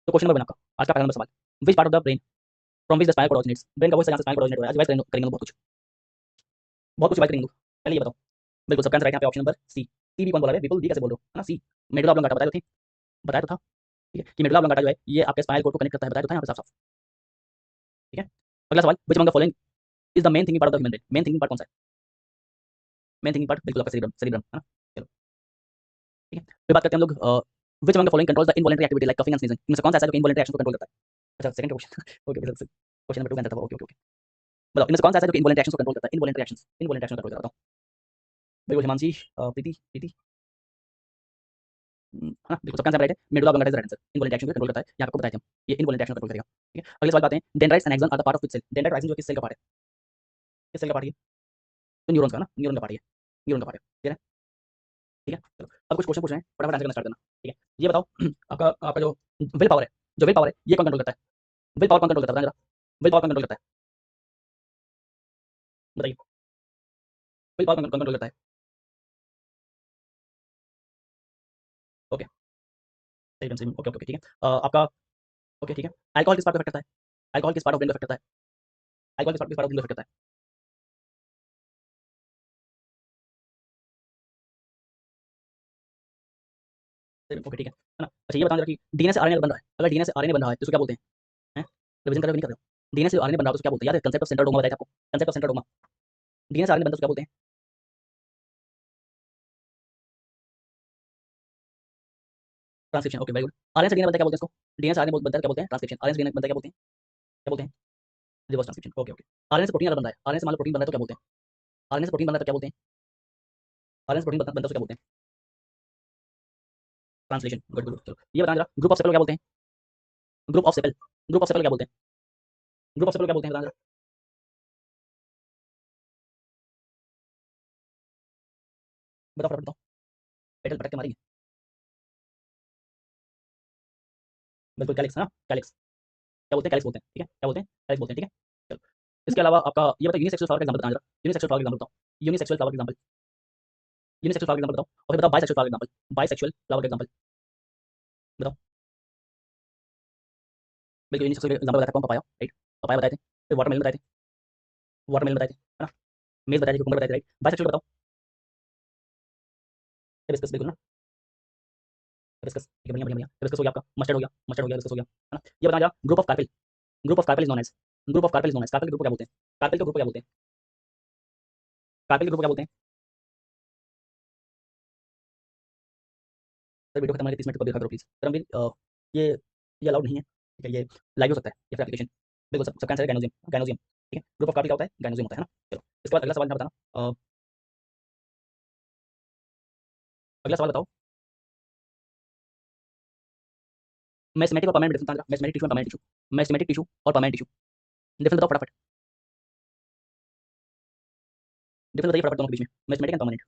तो क्वेश्चन नंबर 1 आपका, आज का पहला नंबर सवाल, which part of the brain from which the spinal cord originates, brain का वो हिस्सा जहाँ से स्पाइनल कॉर्ड ओरिजिनेट हो रहा है, आज रिवाइज करेंगे बहुत कुछ, बहुत कुछ रिवाइज करेंगे। पहले ये बताओ, बिल्कुल सबका आंसर राइट, यहाँ पे ऑप्शन नंबर सी, सी भी कौन बोला है, बिल्कुल डी कैसे बोल रहे हो, है ना, सी, मेडुला ऑब्लोंगाटा बताया तो थी, बताया तो था, ठीक है, कि मेडुला ऑब्लोंगाटा जो है ये आपके स्पाइनल कॉर्ड को कनेक्ट करता है, बताया तो था यहाँ पे साफ साफ, ठीक है। अगला सवाल, which among the following is the main thinking part of the human brain, main thinking part कौन सा है, मेन थिंकिंग पार्ट बिल्कुल आपका सेरिब्रम, सेरिब्रम है ना, चलो ठीक है। फिर बात करते हैं हम लोग which among the following controls the involuntary activity like coughing and sneezing, इनमें से कौन सा ऐसा है जो इनवॉलंटरी एक्शन को कंट्रोल करता है। अच्छा second question okay, question number 2 का आंसर था, ओके ओके ओके, बताओ इनमें से कौन सा ऐसा है जो इनवॉलंटरी एक्शन को कंट्रोल करता है, involuntary actions, involuntary action control करता है, बताओ। बिल्कुल हिमांशी, प्रीति, प्रीति, है ना, बिल्कुल सबका आंसर राइट है, medulla oblongata is right answer, involuntary action को कंट्रोल करता है, यहाँ पे आपको बताया था ये इनवॉलेंट एक्शन कंट्रोल करेगा, ठीक है। अगले सवाल बात हैं, dendrites and axon are the part of which cell, dendrite axon जो किस सेल का पार्ट है, किस सेल का पार्ट है, तो न्यूरॉन्स का ना, न्यूरॉन का पार्ट है, न्यूरॉन का पार्ट है, ठीक है, ठीक है। चलो अब कुछ क्वेश्चन पूछ रहे हैं, फटाफट आंसर करना स्टार्ट करना, ठीक है। ये बताओ आपका आपका जो विल पावर है, जो विल पावर है ये कौन कंट्रोल करता है, विल पावर कौन कंट्रोल करता है, बताना जरा, विल पावर कौन कंट्रोल करता है, बताइए, विल पावर कौन कंट्रोल करता है, ओके, सही आंसर, ओके ओके ठीक है। आपका ओके ठीक है, अल्कोहल किस पार्ट को अफेक्ट करता है, अल्कोहल किस पार्ट ऑफ ब्रेन को अफेक्ट करता है, अल्कोहल किस पार्ट ऑफ ब्रेन को अफेक्ट करता है, ओके ठीक है ना। अच्छा ये बताओ जरा कि डीएनए से आरएनए बन रहा है, अगर डीएनए से आरएनए बन रहा है तो उसको क्या बोलते हैं, हैं रिवीजन कर रहे हो कि नहीं कर रहे हो, डीएनए से आरएनए बन रहा है तो उसको क्या बोलते हैं, याद है कंसेप्ट ऑफ सेंट्रोल डोमा बताया था आपको, कंसेप्ट ऑफ सेंट्रोल डोमा, डीएनए से आरएनए बनता है तो क्या बोलते हैं, transcription, okay very good. RNA से डीएनए बनता है क्या बोलते हैं इसको, डीएनए से आरएनए बनता है क्या बोलते हैं, ट्रांसक्रिप्शन, आरएनए से डीएनए बनता है क्या बोलते हैं, क्या बोलते हैं, reverse transcription, okay okay. RNA से प्रोटीन अगर बन रहा है, आरएनए से मान लो प्रोटीन बन रहा है तो क्या बोलते हैं, आरएनए से प्रोटीन बन रहा है तो क्या बोलते हैं, आरएनए से प्रोटीन बनता है तो क्या बोलते हैं, ट्रांसलेशन, गुड गुड। चलो ये बताना जरा, ग्रुप ऑफ सेपल को क्या बोलते हैं, group of sepal, group of sepal क्या बोलते हैं, ग्रुप ऑफ सेपल क्या बोलते हैं बताना जरा, बताओ फटाफट बताओ, पेटल पटक के मारेंगे, बिल्कुल कैलिक्स है ना, कैलिक्स, क्या बोलते हैं, कैलिक्स बोलते हैं, ठीक है, क्या बोलते हैं, कैलिक्स बोलते हैं, ठीक है। चलो इसके अलावा आपका ये बताओ यूनिसेक्सुअल फ्लावर का एग्जांपल बताना जरा, यूनिसेक्सुअल फ्लावर का एग्जांपल बताओ, यूनिसेक्सुअल फ्लावर का एग्जांपल, यूनिसेक्सुअल फ्लावर का एग्जांपल बताओ, और फिर बताओ बाइसेक्सुअल फ्लावर का एग्जांपल, बाइसेक्सुअल फ्लावर का एग्जांपल बताओ, बिल्कुल यूनिसेक्सुअल का एग्जांपल बताया कौन, पपाया, राइट, पपाया बताए थे, फिर वाटरमेलन बताए थे, वाटरमेलन बताए थे, है ना, मेज बताए थे, कुकुम्बर बताए थे, राइट, बाइसेक्सुअल बताओ, हिबिस्कस बिल्कुल ना, हिबिस्कस, ठीक है, बढ़िया बढ़िया बढ़िया, हिबिस्कस हो गया आपका, मस्टर्ड हो गया, मस्टर्ड हो गया, हिबिस्कस हो गया, है ना। ये बताना जरा, group of carpel, group of carpel is known as, group of carpel is known as, carpel group को क्या बोलते हैं, कार्पेल के ग्रुप को क्या बोलते हैं, कार्पेल के ग्रुप को क्या बोलते हैं, सर वीडियो खत्म होने के 30 मिनट को देखा करो प्लीज, सर अमरीन, ये अलाउड नहीं है, ठीक है, ये लाइव हो सकता है या फिर एप्लीकेशन, बिल्कुल सब सबका आंसर है गाइनोजियम, गाइनोजियम, ठीक है, ग्रुप ऑफ कार्पेल क्या होता है, गाइनोजियम होता है ना। चलो इसके बाद अगला सवाल मैं बताना, अगला सवाल बताओ, मेस्मेटिक और परमानेंट डिफरेंस बताना, मेस्मेटिक टिश्यू और परमानेंट टिश्यू, मेस्मेटिक टिश्यू और परमानेंट टिश्यू, डिफरेंस बताओ फटाफट, डिफरेंस बताइए फटाफट दोनों के बीच में, मेस्मेटिक एंड परमानेंट,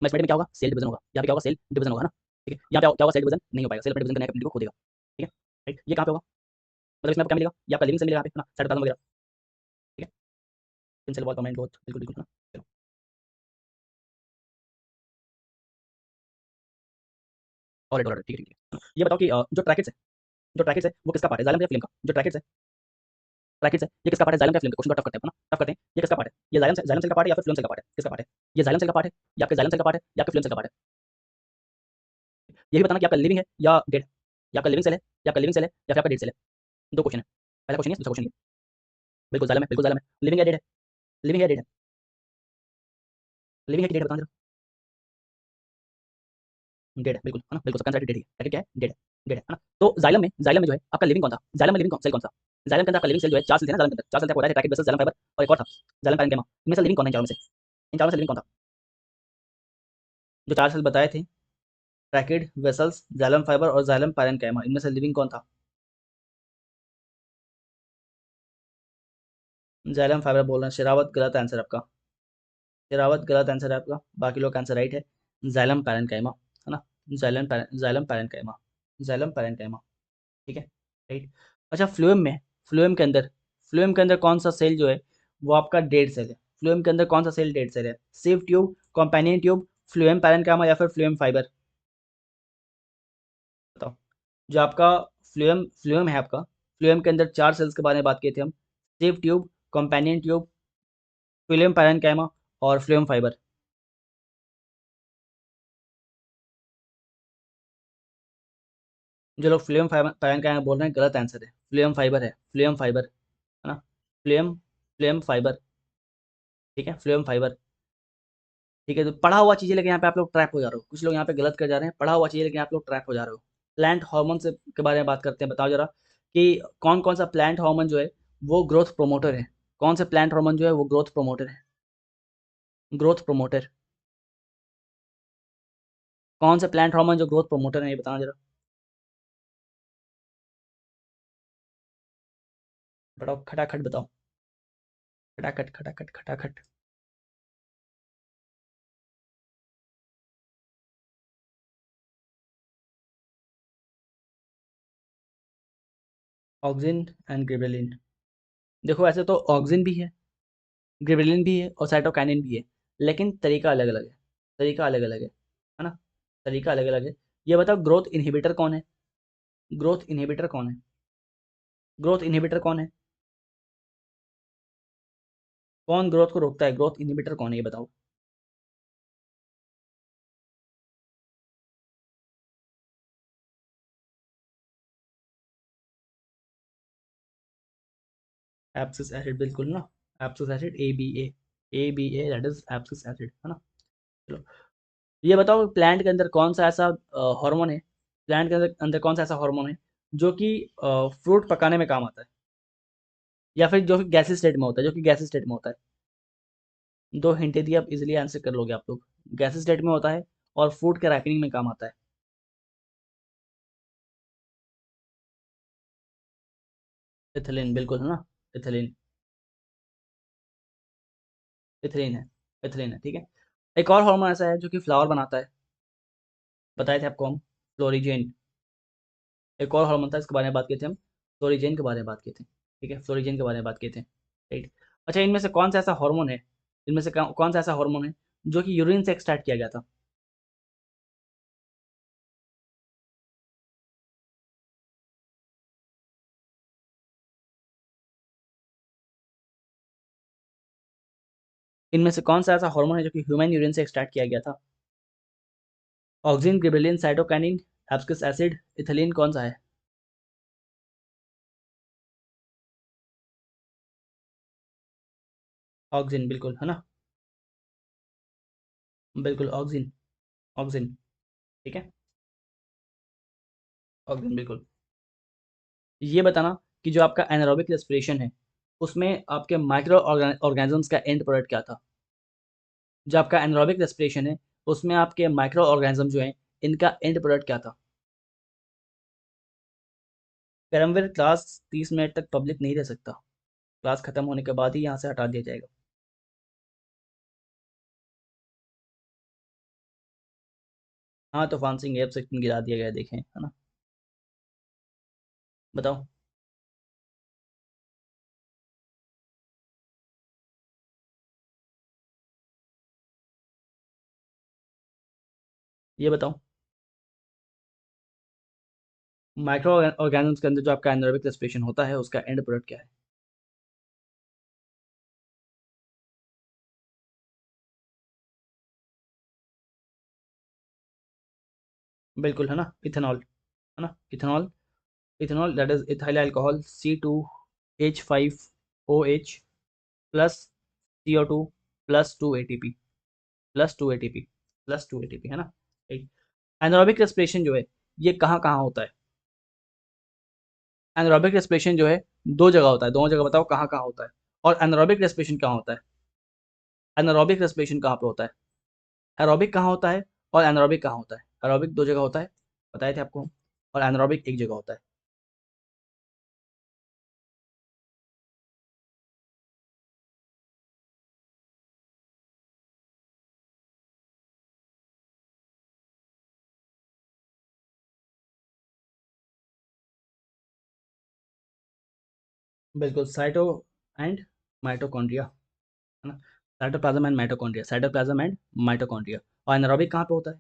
मेस्मेटिक में क्या होगा, सेल डिवीजन होगा, यहाँ पे क्या होगा, सेल डिवीजन होगा ना, ठीक है, यहाँ पे क्या होगा, सेल डिवीजन नहीं हो पाएगा, सेल अपने डिवीजन करने का को खो देगा, ठीक है, राइट, ये कहाँ पे होगा, मतलब इसमें आपको क्या मिलेगा, ये आपका लिविंग सेल मिलेगा यहाँ पे, है ना, साइटोप्लाज्म वगैरह, ठीक है, इन सेल वॉल परमानेंट ग्रोथ, बिल्कुल बिल्कुल, है ना। चलो ऑलराइट, ठीक है ठीक है, ये बताओ कि जो ट्रैकेट्स है, जो ट्रैकेट्स है वो किसका पार्ट है, जाइलम या फिल्म का, जो ट्रैकेट्स है, ट्रैकेट्स है ये किसका पार्ट है, जाइलम या फिल्म का, क्वेश्चन को टफ करते हैं ना, टफ करते हैं, ये किसका पार्ट है, ये जाइलम सेल का पार्ट है या फिर फ्लोएम सेल का पार्ट है, किसका पार्ट है, ये जाइलम सेल का पार्ट है या आपके जाइलम सेल का पार्ट है या आपके फ्लोएम सेल का पार्ट है, ये भी बताना कि आपका लिविंग है या डेड, या आपका लिविंग सेल है या आपका लिविंग सेल है या फिर आपका डेड सेल है, दो क्वेश्चन है, पहला क्वेश्चन है, दूसरा क्वेश्चन है, बिल्कुल जाइलम है, बिल्कुल जाइलम है, लिविंग या डेड है, लिविंग या डेड है, लिविंग है कि डेड है बताना जरा। डेड है बिल्कुल, है ना? बिल्कुल, सबका आंसर डेड ही है। पैकेट क्या है? डेड है, डेड है ना? तो जाइलम में जो है आपका लिविंग कौन था? जाइलम में लिविंग सेल कौन सा? जाइलम के अंदर आपका लिविंग सेल जो है 4 सेल थे ना जाइलम के अंदर, 4 सेल थे, आपको बताया था पैकेट बेसिस, जाइलम फाइबर और एक और था जाइलम पैरेन्काइमा। इनमें से लिविंग कौन है इन चारों में से? इन चारों में से लिविंग कौन था? जो 4 सेल बताए थे, पैकेट वेसल्स, जाइलम फाइबर और जाइलम पैरेन्काइमा, इनमें से लिविंग कौन था? जाइलम फाइबर बोल रहे हैं शेरावत, गलत आंसर आपका। शेरावत गलत आंसर है आपका, बाकी लोग का आंसर राइट है। जाइलम पैरेन्काइमा, है ना? जाइलम पैरेन्काइमा, जाइलम पैरेन्काइमा, ठीक है, राइट। अच्छा, फ्लोएम के अंदर कौन सा सेल जो है वो आपका डेड सेल है? फ्लोएम के अंदर कौन सा सेल डेड सेल है? Sieve tube, companion tube, phloem parenchyma या फिर फ्लोएम फाइबर? बताओ। जो आपका फ्लोएम फ्लोएम है आपका, फ्लोएम के अंदर 4 सेल्स के बारे में बात किए थे हम, sieve tube, companion tube, phloem parenchyma और फ्लोएम फाइबर। जो लोग फ्लोएम पैरेन्काइमा बोल रहे हैं गलत आंसर है, फ्लोएम फाइबर है, फ्लोएम फाइबर, है ना? फ्लोएम फ्लोएम फाइबर, ठीक है, फ्लोएम फाइबर, ठीक है। तो पढ़ा हुआ चीज़ें लेके यहाँ पे आप लोग ट्रैप हो जा रहे हो, कुछ लोग यहाँ पे गलत कर जा रहे हैं, पढ़ा हुआ चीज़ें लेके आप लोग ट्रैप हो जा रहे हो। प्लांट हार्मोन से के बारे में बात करते हैं, बताओ जरा कि कौन कौन सा प्लांट हार्मोन जो है वो ग्रोथ प्रोमोटर है? कौन से प्लांट हार्मोन जो है वो ग्रोथ प्रोमोटर है? ग्रोथ प्रोमोटर, कौन से प्लांट हार्मोन जो ग्रोथ प्रोमोटर है, ये बताना जरा। बताओ, खटाखट बताओ, खटाखट खटाखट खटाखट। Auxin and gibberellin. देखो, ऐसे तो ऑक्सिन भी है, गिबरेलिन भी है और साइटोकाइनिन भी है, लेकिन तरीका अलग अलग है, तरीका अलग अलग है ना? तरीका अलग अलग है। ये बताओ, ग्रोथ इनहिबिटर कौन है? ग्रोथ इनहिबिटर कौन है? ग्रोथ इनहिबिटर कौन है? कौन ग्रोथ को रोकता है? ग्रोथ इनहिबिटर कौन है, ये बताओ। एब्सिस एसिड, बिल्कुल ना, abscisic acid, A B A, that is abscisic acid, है ना? चलो, ये बताओ, प्लांट के अंदर कौन सा ऐसा हार्मोन है, प्लांट के अंदर कौन सा ऐसा हार्मोन है जो कि फ्रूट पकाने में काम आता है, या फिर जो कि गैसी स्टेट में होता है, जो कि गैसी स्टेट में होता है? दो हिंट दिए, आप इजीली आंसर कर लोगे आप लोग। गैसी स्टेट में होता है और फ्रूट के रैपनिंग में काम आता है। इथिलीन, बिल्कुल, है ना? इथिलीन, इथिलीन है, इथिलीन है, ठीक है। एक और हार्मोन ऐसा है जो कि फ्लावर बनाता है, बताए थे आपको हम, फ्लोरिजेन। एक और हार्मोन था, इसके बारे में बात किए थे हम, फ्लोरिजेन के बारे में बात किए थे, ठीक है, फ्लोरिजेन के बारे में बात किए थे, राइट। अच्छा, इनमें से कौन सा ऐसा हार्मोन है, इनमें से कौन सा ऐसा हार्मोन है जो कि यूरिन से एक्सट्रैक्ट किया गया था? इनमें से कौन सा ऐसा हार्मोन है जो कि ह्यूमन यूरिन से एक्सट्रैक्ट किया गया था? Auxin, gibberellin, cytokinin, abscisic acid, ethylene, कौन सा है? ऑक्सिन, बिल्कुल, है ना? बिल्कुल ऑक्सिन, ऑक्सिन, ठीक है, ऑक्सिन, बिल्कुल। ये बताना कि जो आपका एनारोबिक रेस्पिरेशन है उसमें आपके माइक्रो ऑर्गेनिजम्स का एंड प्रोडक्ट क्या था? जो आपका एनारोबिक रेस्पिरेशन है उसमें आपके माइक्रो ऑर्गेनिज्म जो हैं इनका एंड प्रोडक्ट क्या था? करमवीर, क्लास 30 मिनट तक पब्लिक नहीं रह सकता, क्लास खत्म होने के बाद ही यहाँ से हटा दिया जाएगा। हाँ, तूफान सिंह एब सेक्शन गिरा दिया गया, देखें, है ना? बताओ। ये बताओ, माइक्रो ऑर्गेनिज्म के अंदर जो आपका एनारोबिक रेस्पिरेशन होता है उसका एंड प्रोडक्ट क्या है? बिल्कुल, है ना, इथेनॉल, है ना, ethanol, ethanol that is ethyl alcohol, C2H5OH plus CO2 plus 2 ATP, +2 ATP, +2 ATP, है ना। ठीक। एनारोबिक रेस्पिरेशन जो है ये कहाँ कहाँ होता है? एनारोबिक रेस्पिरेशन जो है दो जगह होता है, दोनों जगह बताओ कहाँ कहाँ होता है, और एनारोबिक रेस्पिरेशन कहाँ होता है? एनारोबिक रेस्पिरेशन कहाँ पे होता है? एरोबिक कहाँ होता है और एनारोबिक कहाँ होता है? एरोबिक दो जगह होता है, बताए थे आपको, और एनारोबिक एक जगह होता है। बिल्कुल, साइटो एंड माइटोकॉन्ड्रिया, है ना। Cytoplasm and mitochondria, cytoplasm and mitochondria. और एनारोबिक कहाँ पे होता है?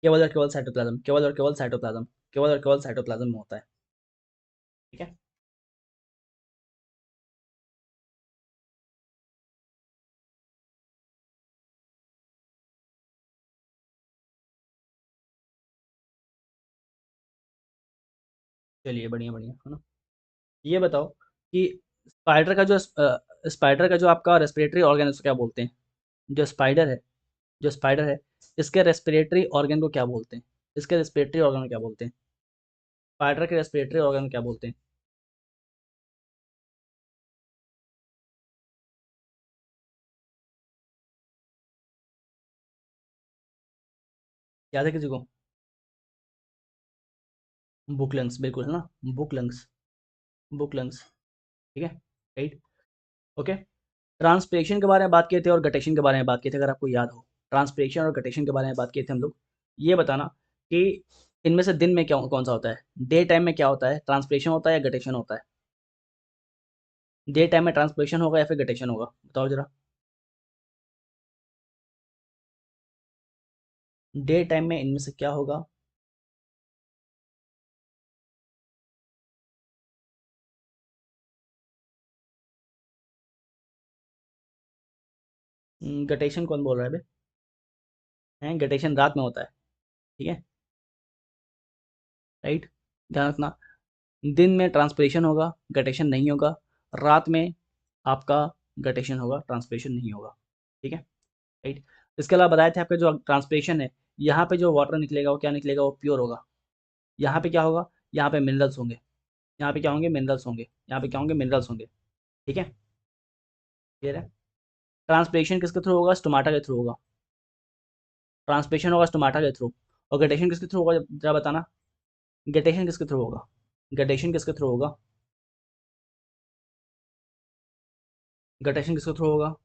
केवल और केवल साइटोप्लाज्म, केवल और केवल साइटोप्लाज्म, केवल और केवल साइटोप्लाज्म में होता है। ठीक है। चलिए बढ़िया बढ़िया, है ना। ये बताओ कि स्पाइडर का जो आपका रेस्पिरेटरी ऑर्गन है उसको क्या बोलते हैं? जो स्पाइडर है, जो स्पाइडर है, इसके रेस्पिरेटरी ऑर्गन को क्या बोलते हैं? इसके रेस्पिरेटरी ऑर्गन को क्या बोलते हैं? स्पाइडर के रेस्पिरेटरी ऑर्गन को क्या बोलते हैं? याद है किसी को? बुक लंग्स, बिल्कुल, है ना। Book lungs, book lungs. ठीक है। राइट। ओके। ट्रांसपिरेशन के बारे में बात किए थे और गटेशन के बारे में बात किए थे, अगर आपको याद हो। ट्रांसपिरेशन और गटेशन के बारे में बात किए थे हम लोग। ये बताना कि इनमें से दिन में क्या कौन सा होता है, डे टाइम में क्या होता है, ट्रांसपिरेशन होता है या गटेशन होता है? डे टाइम में ट्रांसपिरेशन होगा या फिर गटेशन होगा, बताओ जरा। डे टाइम में इनमें से क्या होगा? गटेशन कौन बोल रहा है बे? हैं, गटेशन रात में होता है। ठीक है। राइट। ध्यान रखना, दिन में ट्रांसपिरेशन होगा, गटेशन नहीं होगा। रात में आपका गटेशन होगा, ट्रांसपिरेशन नहीं होगा। ठीक है। राइट। इसके अलावा बताए थे आपका जो ट्रांसपिरेशन है, यहाँ पे जो वाटर निकलेगा वो क्या निकलेगा, वो प्योर होगा। यहाँ पे क्या होगा, यहाँ पे मिनरल्स होंगे। यहाँ पे क्या होंगे, मिनरल्स होंगे। यहाँ पे क्या होंगे, मिनरल्स होंगे। ठीक है। क्लियर है। ट्रांसपिरेशन किसके थ्रू होगा, स्टोमाटा के थ्रू होगा। ट्रांसपिरेशन होगा स्टोमाटा के थ्रू। और गटेशन किसके थ्रू होगा, जरा बताना। गटेशन किसके थ्रू होगा? गटेशन किसके थ्रू होगा? गटेशन किसके थ्रू होगा?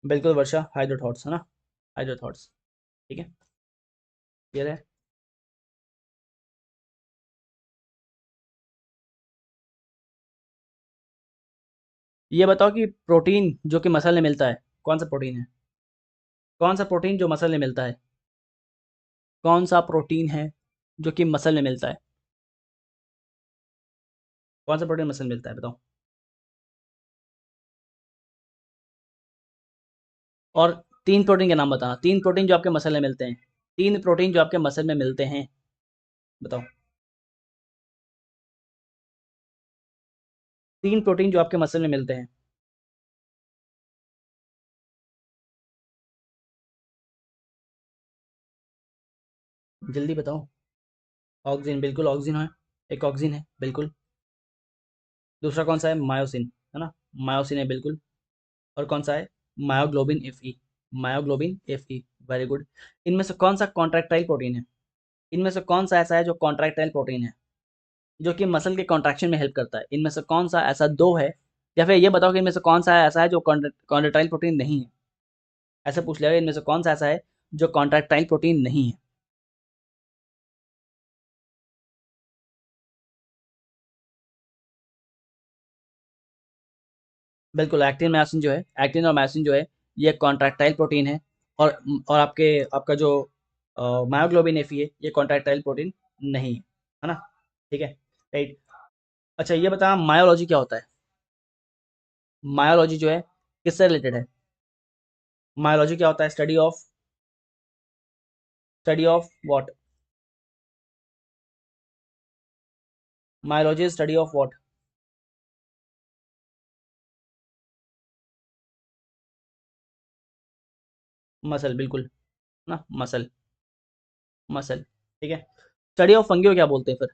बिल्कुल वर्षा, हाइड्रोथॉट्स, है ना। हाइड्रोथॉट्स। ठीक है। क्लियर है। ये बताओ कि प्रोटीन जो कि मसल में मिलता है, कौन सा प्रोटीन है? कौन सा प्रोटीन जो मसल में मिलता है? कौन सा प्रोटीन है जो कि मसल में मिलता है? कौन सा प्रोटीन मसल में मिलता है, बताओ। और तीन प्रोटीन के नाम बताना, तीन प्रोटीन जो आपके मसल में मिलते हैं। तीन प्रोटीन जो आपके मसल में मिलते हैं, बताओ। तीन प्रोटीन जो आपके मसल में मिलते हैं। जल्दी बताओ। ऑक्सीजन, बिल्कुल ऑक्सीजन है। एक ऑक्सीजन है, बिल्कुल। दूसरा कौन सा है, मायोसिन, है ना। मायोसिन है, बिल्कुल। और कौन सा है, myoglobin F E. Myoglobin F E, very good. इनमें से कौन सा कॉन्ट्रैक्टाइल प्रोटीन है? इनमें से कौन सा ऐसा है जो कॉन्ट्रैक्टाइल प्रोटीन है, जो कि मसल के कॉन्ट्रैक्शन में हेल्प करता है? इनमें से कौन सा ऐसा दो है, या फिर ये बताओ कि इनमें से कौन सा ऐसा है जो कॉन्ट्रैक्टाइल प्रोटीन नहीं है? ऐसे पूछ लिया, इनमें से कौन सा ऐसा है जो कॉन्ट्रैक्टाइल प्रोटीन नहीं है? बिल्कुल, एक्टिन मायोसिन जो है, एक्टिन और मायोसिन जो है, ये कॉन्ट्रैक्टाइल प्रोटीन है। और आपके आपका जो मायोग्लोबिन एफ है, ये कॉन्ट्रैक्टाइल प्रोटीन नहीं है ना। ठीक है। राइट। अच्छा ये बता, मायोलॉजी क्या होता है? मायोलॉजी जो है किससे रिलेटेड है? मायोलॉजी क्या होता है, study of, study of what? Myology study of what? Muscle, बिल्कुल ना, मसल, मसल। ठीक है। स्टडी ऑफ फंगी को क्या बोलते हैं फिर?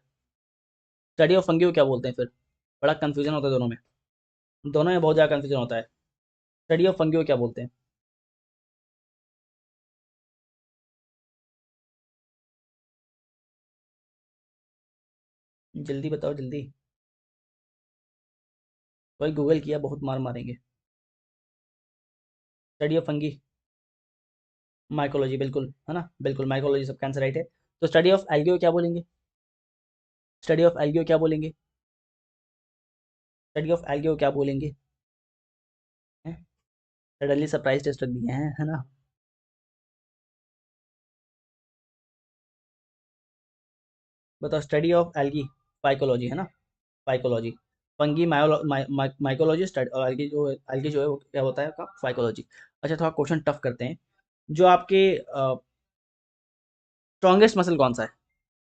स्टडी ऑफ फंगी को क्या बोलते हैं फिर? बड़ा कंफ्यूजन होता है दोनों में, दोनों में बहुत ज़्यादा कंफ्यूजन होता है। स्टडी ऑफ फंगी को क्या बोलते हैं? जल्दी बताओ जल्दी। भाई गूगल किया, बहुत मार मारेंगे। स्टडी ऑफ फंगी, माइकोलॉजी, बिल्कुल है ना, बिल्कुल माइकोलॉजी सबका आंसर राइट है। तो स्टडी ऑफ एल्गी को क्या बोलेंगे? स्टडी ऑफ एल्गी को क्या बोलेंगे? स्टडी ऑफ एल्गी को क्या बोलेंगे? सडनली सरप्राइज टेस्ट रख दिए हैं, है ना। बताओ स्टडी ऑफ एल्गी, फाइकोलॉजी है ना, फाइकोलॉजी। फंगी माइकोलॉजी, स्टडी और एल्गी जो है वो क्या होता है आपका? फाइकोलॉजी। अच्छा, थोड़ा क्वेश्चन टफ करते हैं। जो आपके स्ट्रॉन्गेस्ट मसल कौन सा है?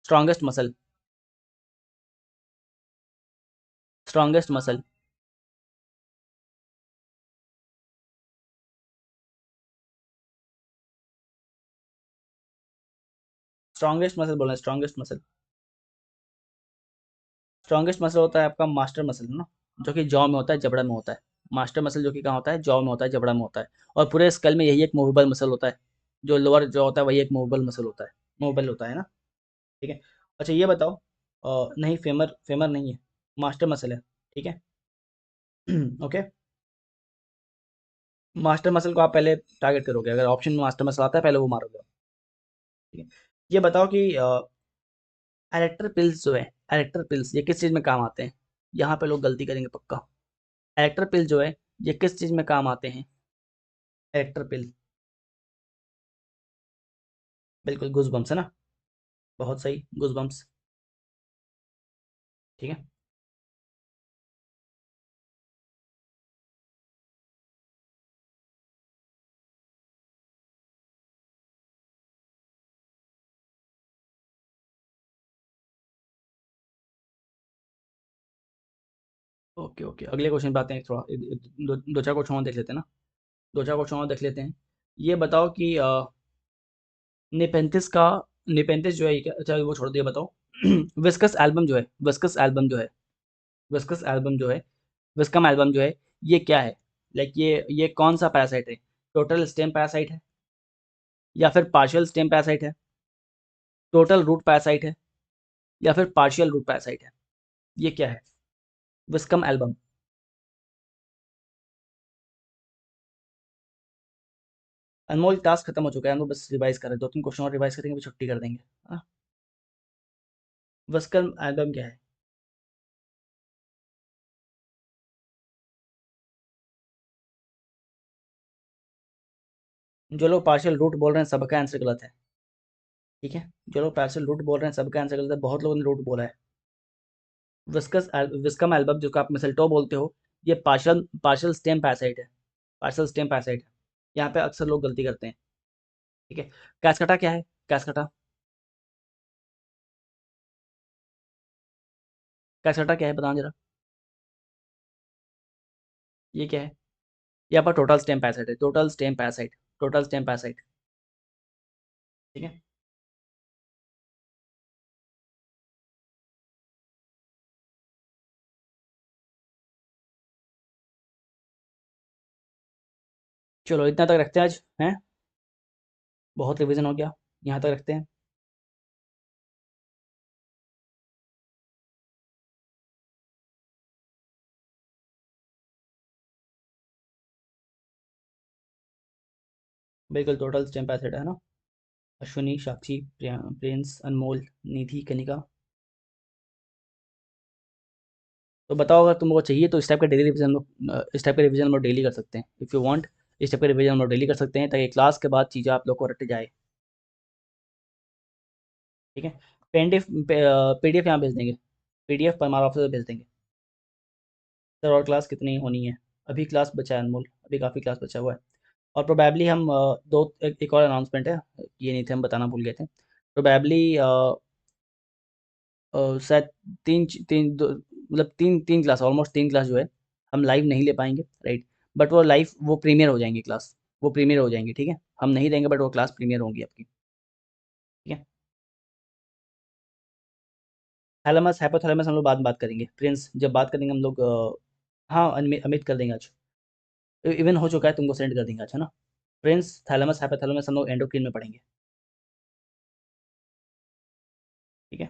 Strongest muscle, strongest muscle. Strongest muscle बोल रहे हैं, स्ट्रॉन्गेस्ट मसल। स्ट्रॉन्गेस्ट मसल होता है आपका मास्टर मसल ना, जो कि जॉ में होता है, जबड़ा में होता है। मास्टर मसल जो कि कहाँ होता है? जॉ में होता है, जबड़ा में होता है। और पूरे स्कल में यही एक मूवेबल मसल होता है। जो लोअर जॉ होता है वही एक मूवेबल मसल होता है, मूवेबल होता है ना। ठीक है। अच्छा ये बताओ, नहीं फेमर, फेमर नहीं है, मास्टर मसल है। ठीक है। ओके। मास्टर मसल को आप पहले टारगेट करोगे, अगर ऑप्शन में मास्टर मसल आता है पहले वो मारोगे आप। ठीक है। ये बताओ कि एरेक्टर पिल्स जो है, एरेक्टर पिल्स ये किस चीज़ में काम आते हैं? यहाँ पे लोग गलती करेंगे पक्का। एरेक्टर पिल जो है ये किस चीज़ में काम आते हैं? एरेक्टर पिल, बिल्कुल गूज बम्स है ना, बहुत सही, गूज बम्स। ठीक है। ओके ओके, अगले क्वेश्चन पे आते हैं। थोड़ा दो चार क्वेश्चन और देख लेते हैं ना, दो चार क्वेश्चन और देख लेते हैं। ये बताओ कि नेपेंथिस का, नेपेंथिस जो है ये क्या, अच्छा वो छोड़ दिया, बताओ। विस्कस एल्बम जो है, विस्कस एल्बम जो है, विस्कस एल्बम जो है, विस्कम एल्बम जो है, ये क्या है? लाइक ये कौन सा पैरासाइट है? टोटल स्टेम पैरासाइट है, या फिर पार्शियल स्टेम पैरासाइट है, टोटल रूट पैरासाइट है, या फिर पार्शियल रूट पैरासाइट है? ये क्या है? Viscum album. अनमोल टास्क खत्म हो चुका है, हम लोग बस रिवाइज कर रहे हैं, दो तीन क्वेश्चन और रिवाइज करेंगे फिर छुट्टी कर देंगे। हाँ? विस्कम एल्बम क्या है? जो लोग पार्शियल रूट बोल रहे हैं सबका आंसर गलत है। ठीक है, जो लोग पार्शियल रूट बोल रहे हैं सबका आंसर गलत है, बहुत लोगों ने रूट बोला है। विस्कम एल्बम जो आप मिसल्टो बोलते हो, ये पार्शियल पार्शियल स्टेम पैरासाइट है, पार्शियल स्टेम पैरासाइट है। यहाँ पे अक्सर लोग गलती करते हैं। ठीक है। कैसकटा क्या है? कैसकटा, कैसकटा क्या है बताओ जरा, ये क्या है? ये आपका टोटल स्टेम पैरासाइट है, total stem parasite, total stem parasite. ठीक है। चलो इतना तक रखते हैं आज, हैं? बहुत रिवीजन हो गया, यहाँ तक रखते हैं। बिल्कुल टोटल स्टेम पैरासाइट है ना। अश्विनी, साक्षी, प्रिंस, अनमोल, निधि, कनिका। तो बताओ अगर तुमको चाहिए तो इस टाइप का डेली रिवीजन, इस टाइप का रिवीजन हम लोग डेली कर सकते हैं, इफ़ यू वांट। इस टाइप का रिवीजन हम लोग डेली कर सकते हैं ताकि क्लास के बाद चीज़ें आप लोग को रट जाए। ठीक है। पेनडिफ पीडीएफ यहाँ भेज देंगे, पीडीएफ पर हमारा ऑफिस भेज देंगे। सर और क्लास कितनी होनी है? अभी क्लास बचा है अनमोल, अभी काफ़ी क्लास बचा हुआ है। और प्रोबेबली हम एक और अनाउंसमेंट है, ये नहीं थे हम बताना भूल गए थे। प्रोबेबली शायद तीन तीन मतलब तीन क्लास, ऑलमोस्ट 3 क्लास जो है हम लाइव नहीं ले पाएंगे, राइट। बट वो लाइव, वो प्रीमियर हो जाएंगी क्लास, वो प्रीमियर हो जाएंगी, ठीक है। हम नहीं देंगे बट वो क्लास प्रीमियर होंगी आपकी, ठीक है। थैलेमस हाइपोथैलेमस हम लोग बाद में बात करेंगे, प्रिंस जब बात करेंगे हम लोग। हाँ, अमित कर देंगे आज, इवन हो चुका है, तुमको सेंड कर देंगे आज, है ना। प्रिंस, थैलेमस हाइपोथैलेमस हम लोग एंडोक्रीन में पढ़ेंगे, ठीक है।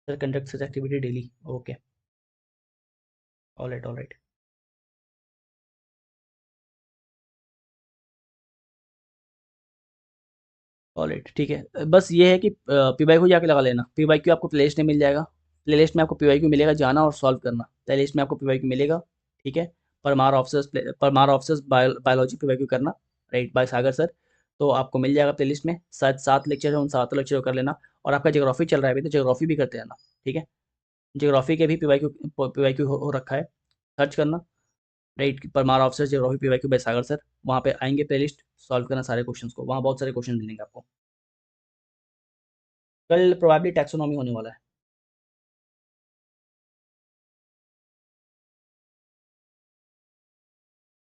सर कंडक्ट सच activity daily, okay, alright alright. Alright, ठीक है। बस ये है कि पीवाईक्यू जाके लगा लेना, पीवाईक्यू आपको प्लेलिस्ट में मिल जाएगा, प्लेलिस्ट में आपको पीवाईक्यू मिलेगा, जाना और सॉल्व करना, प्लेलिस्ट में आपको पीवाईक्यू मिलेगा, ठीक है। परमार ऑफिसर्स बायोलॉजी पीवाईक्यू करना, राइट, बाय सागर सर। तो आपको मिल जाएगा प्लेलिस्ट में, शायद 7 लेक्चर है, उन 7 लेक्चर को कर लेना। और आपका ज्योग्राफी चल रहा है अभी, तो ज्योग्राफी भी करते रहना, ठीक है। ज्योग्राफी के भी पीवाईक्यू हो रखा है, सर्च करना, right. Parmar officers geography PYQ by Sagar sir, वहाँ पे आएंगे प्लेलिस्ट, सॉल्व करना सारे क्वेश्चन को, वहाँ बहुत सारे क्वेश्चन मिलेंगे आपको। कल प्रोबेबली टैक्सोनॉमी होने वाला है,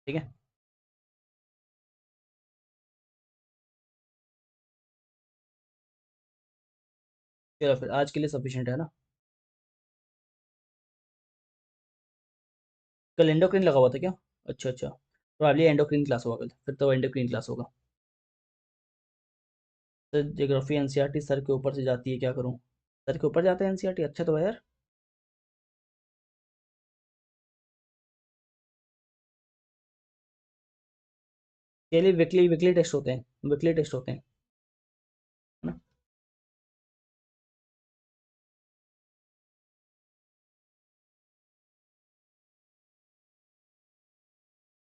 ठीक है। चलो फिर आज के लिए सफिशिएंट है ना। कल एंडोक्रिन लगा हुआ था क्या? अच्छा अच्छा, प्रोबेबली एंडोक्रिन क्लास होगा कल, फिर तो एंडोक्रिन क्लास होगा। सर ज्योग्राफी एनसीईआरटी सर के ऊपर से जाती है, क्या करूँ? सर के ऊपर जाता है एनसीईआरटी, अच्छा तो है यार। चलिए, वीकली वीकली टेस्ट होते हैं, वीकली टेस्ट होते हैं, है ना।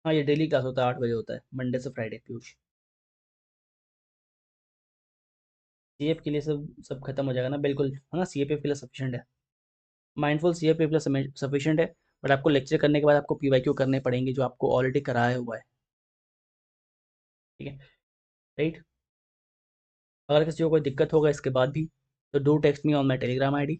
हाँ, ये डेली क्लास होता है, 8 बजे होता है, मंडे से फ्राइडे, पीयूष। सीएफ के लिए सब सब खत्म हो जाएगा ना, बिल्कुल, है ना, सीएपीएफ के लिए सफिशिएंट है। माइंडफुल सीएपीएफ के लिए सफिशिएंट है। बट आपको लेक्चर करने के बाद आपको पीवाईक्यू करने पड़ेंगे, जो आपको ऑलरेडी कराया हुआ है, ठीक है, राइट। अगर किसी को कोई दिक्कत होगा इसके बाद भी, तो do text me on my Telegram ID.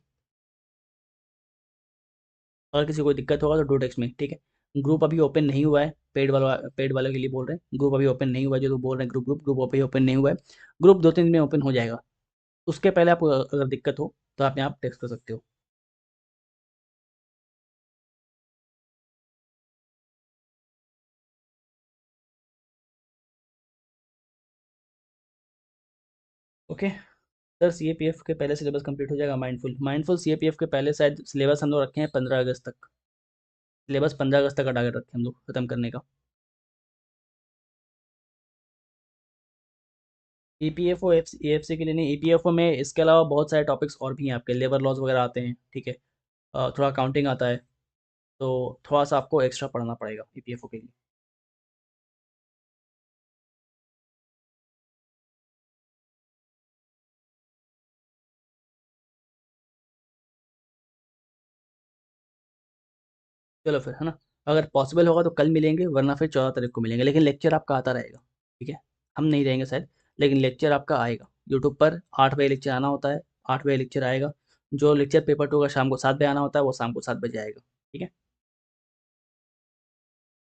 अगर किसी को कोई दिक्कत होगा तो डू टेक्स्ट मी, ठीक है। ग्रुप अभी ओपन नहीं हुआ है, पेड वालों के लिए बोल रहे हैं, ग्रुप अभी ओपन नहीं हुआ है, जो तो बोल रहे हैं ग्रुप अभी ओपन नहीं हुआ है। ग्रुप 2-3 दिन में ओपन हो जाएगा। उसके पहले आपको अगर दिक्कत हो तो आप यहाँ टेक्स्ट कर सकते हो। ओके। सर सीएपीएफ के पहले सिलेबस कंप्लीट हो जाएगा, माइंडफुल सीएपीएफ के पहले शायद सिलेबस हम लोग रखे हैं 15 अगस्त तक। सिलेबस 15 अगस्त तक का टारगेट रखे हैं हम लोग खत्म करने का। ईपीएफओ एएफसी के लिए नहीं, ईपीएफओ में इसके अलावा बहुत सारे टॉपिक्स और भी हैं आपके, लेबर लॉज वगैरह आते हैं, ठीक है। थोड़ा अकाउंटिंग आता है, तो थोड़ा सा आपको एक्स्ट्रा पढ़ना पड़ेगा ईपीएफओ के लिए। चलो फिर, है ना। अगर पॉसिबल होगा तो कल मिलेंगे, वरना फिर 14 तारीख को मिलेंगे, लेकिन लेक्चर आपका आता रहेगा, ठीक है। हम नहीं रहेंगे शायद, लेकिन लेक्चर आपका आएगा यूट्यूब पर, 8 बजे लेक्चर आना होता है, 8 बजे लेक्चर आएगा। जो लेक्चर पेपर 2 का शाम को 7 बजे आना होता है, वो शाम को 7 बजे आएगा, ठीक है।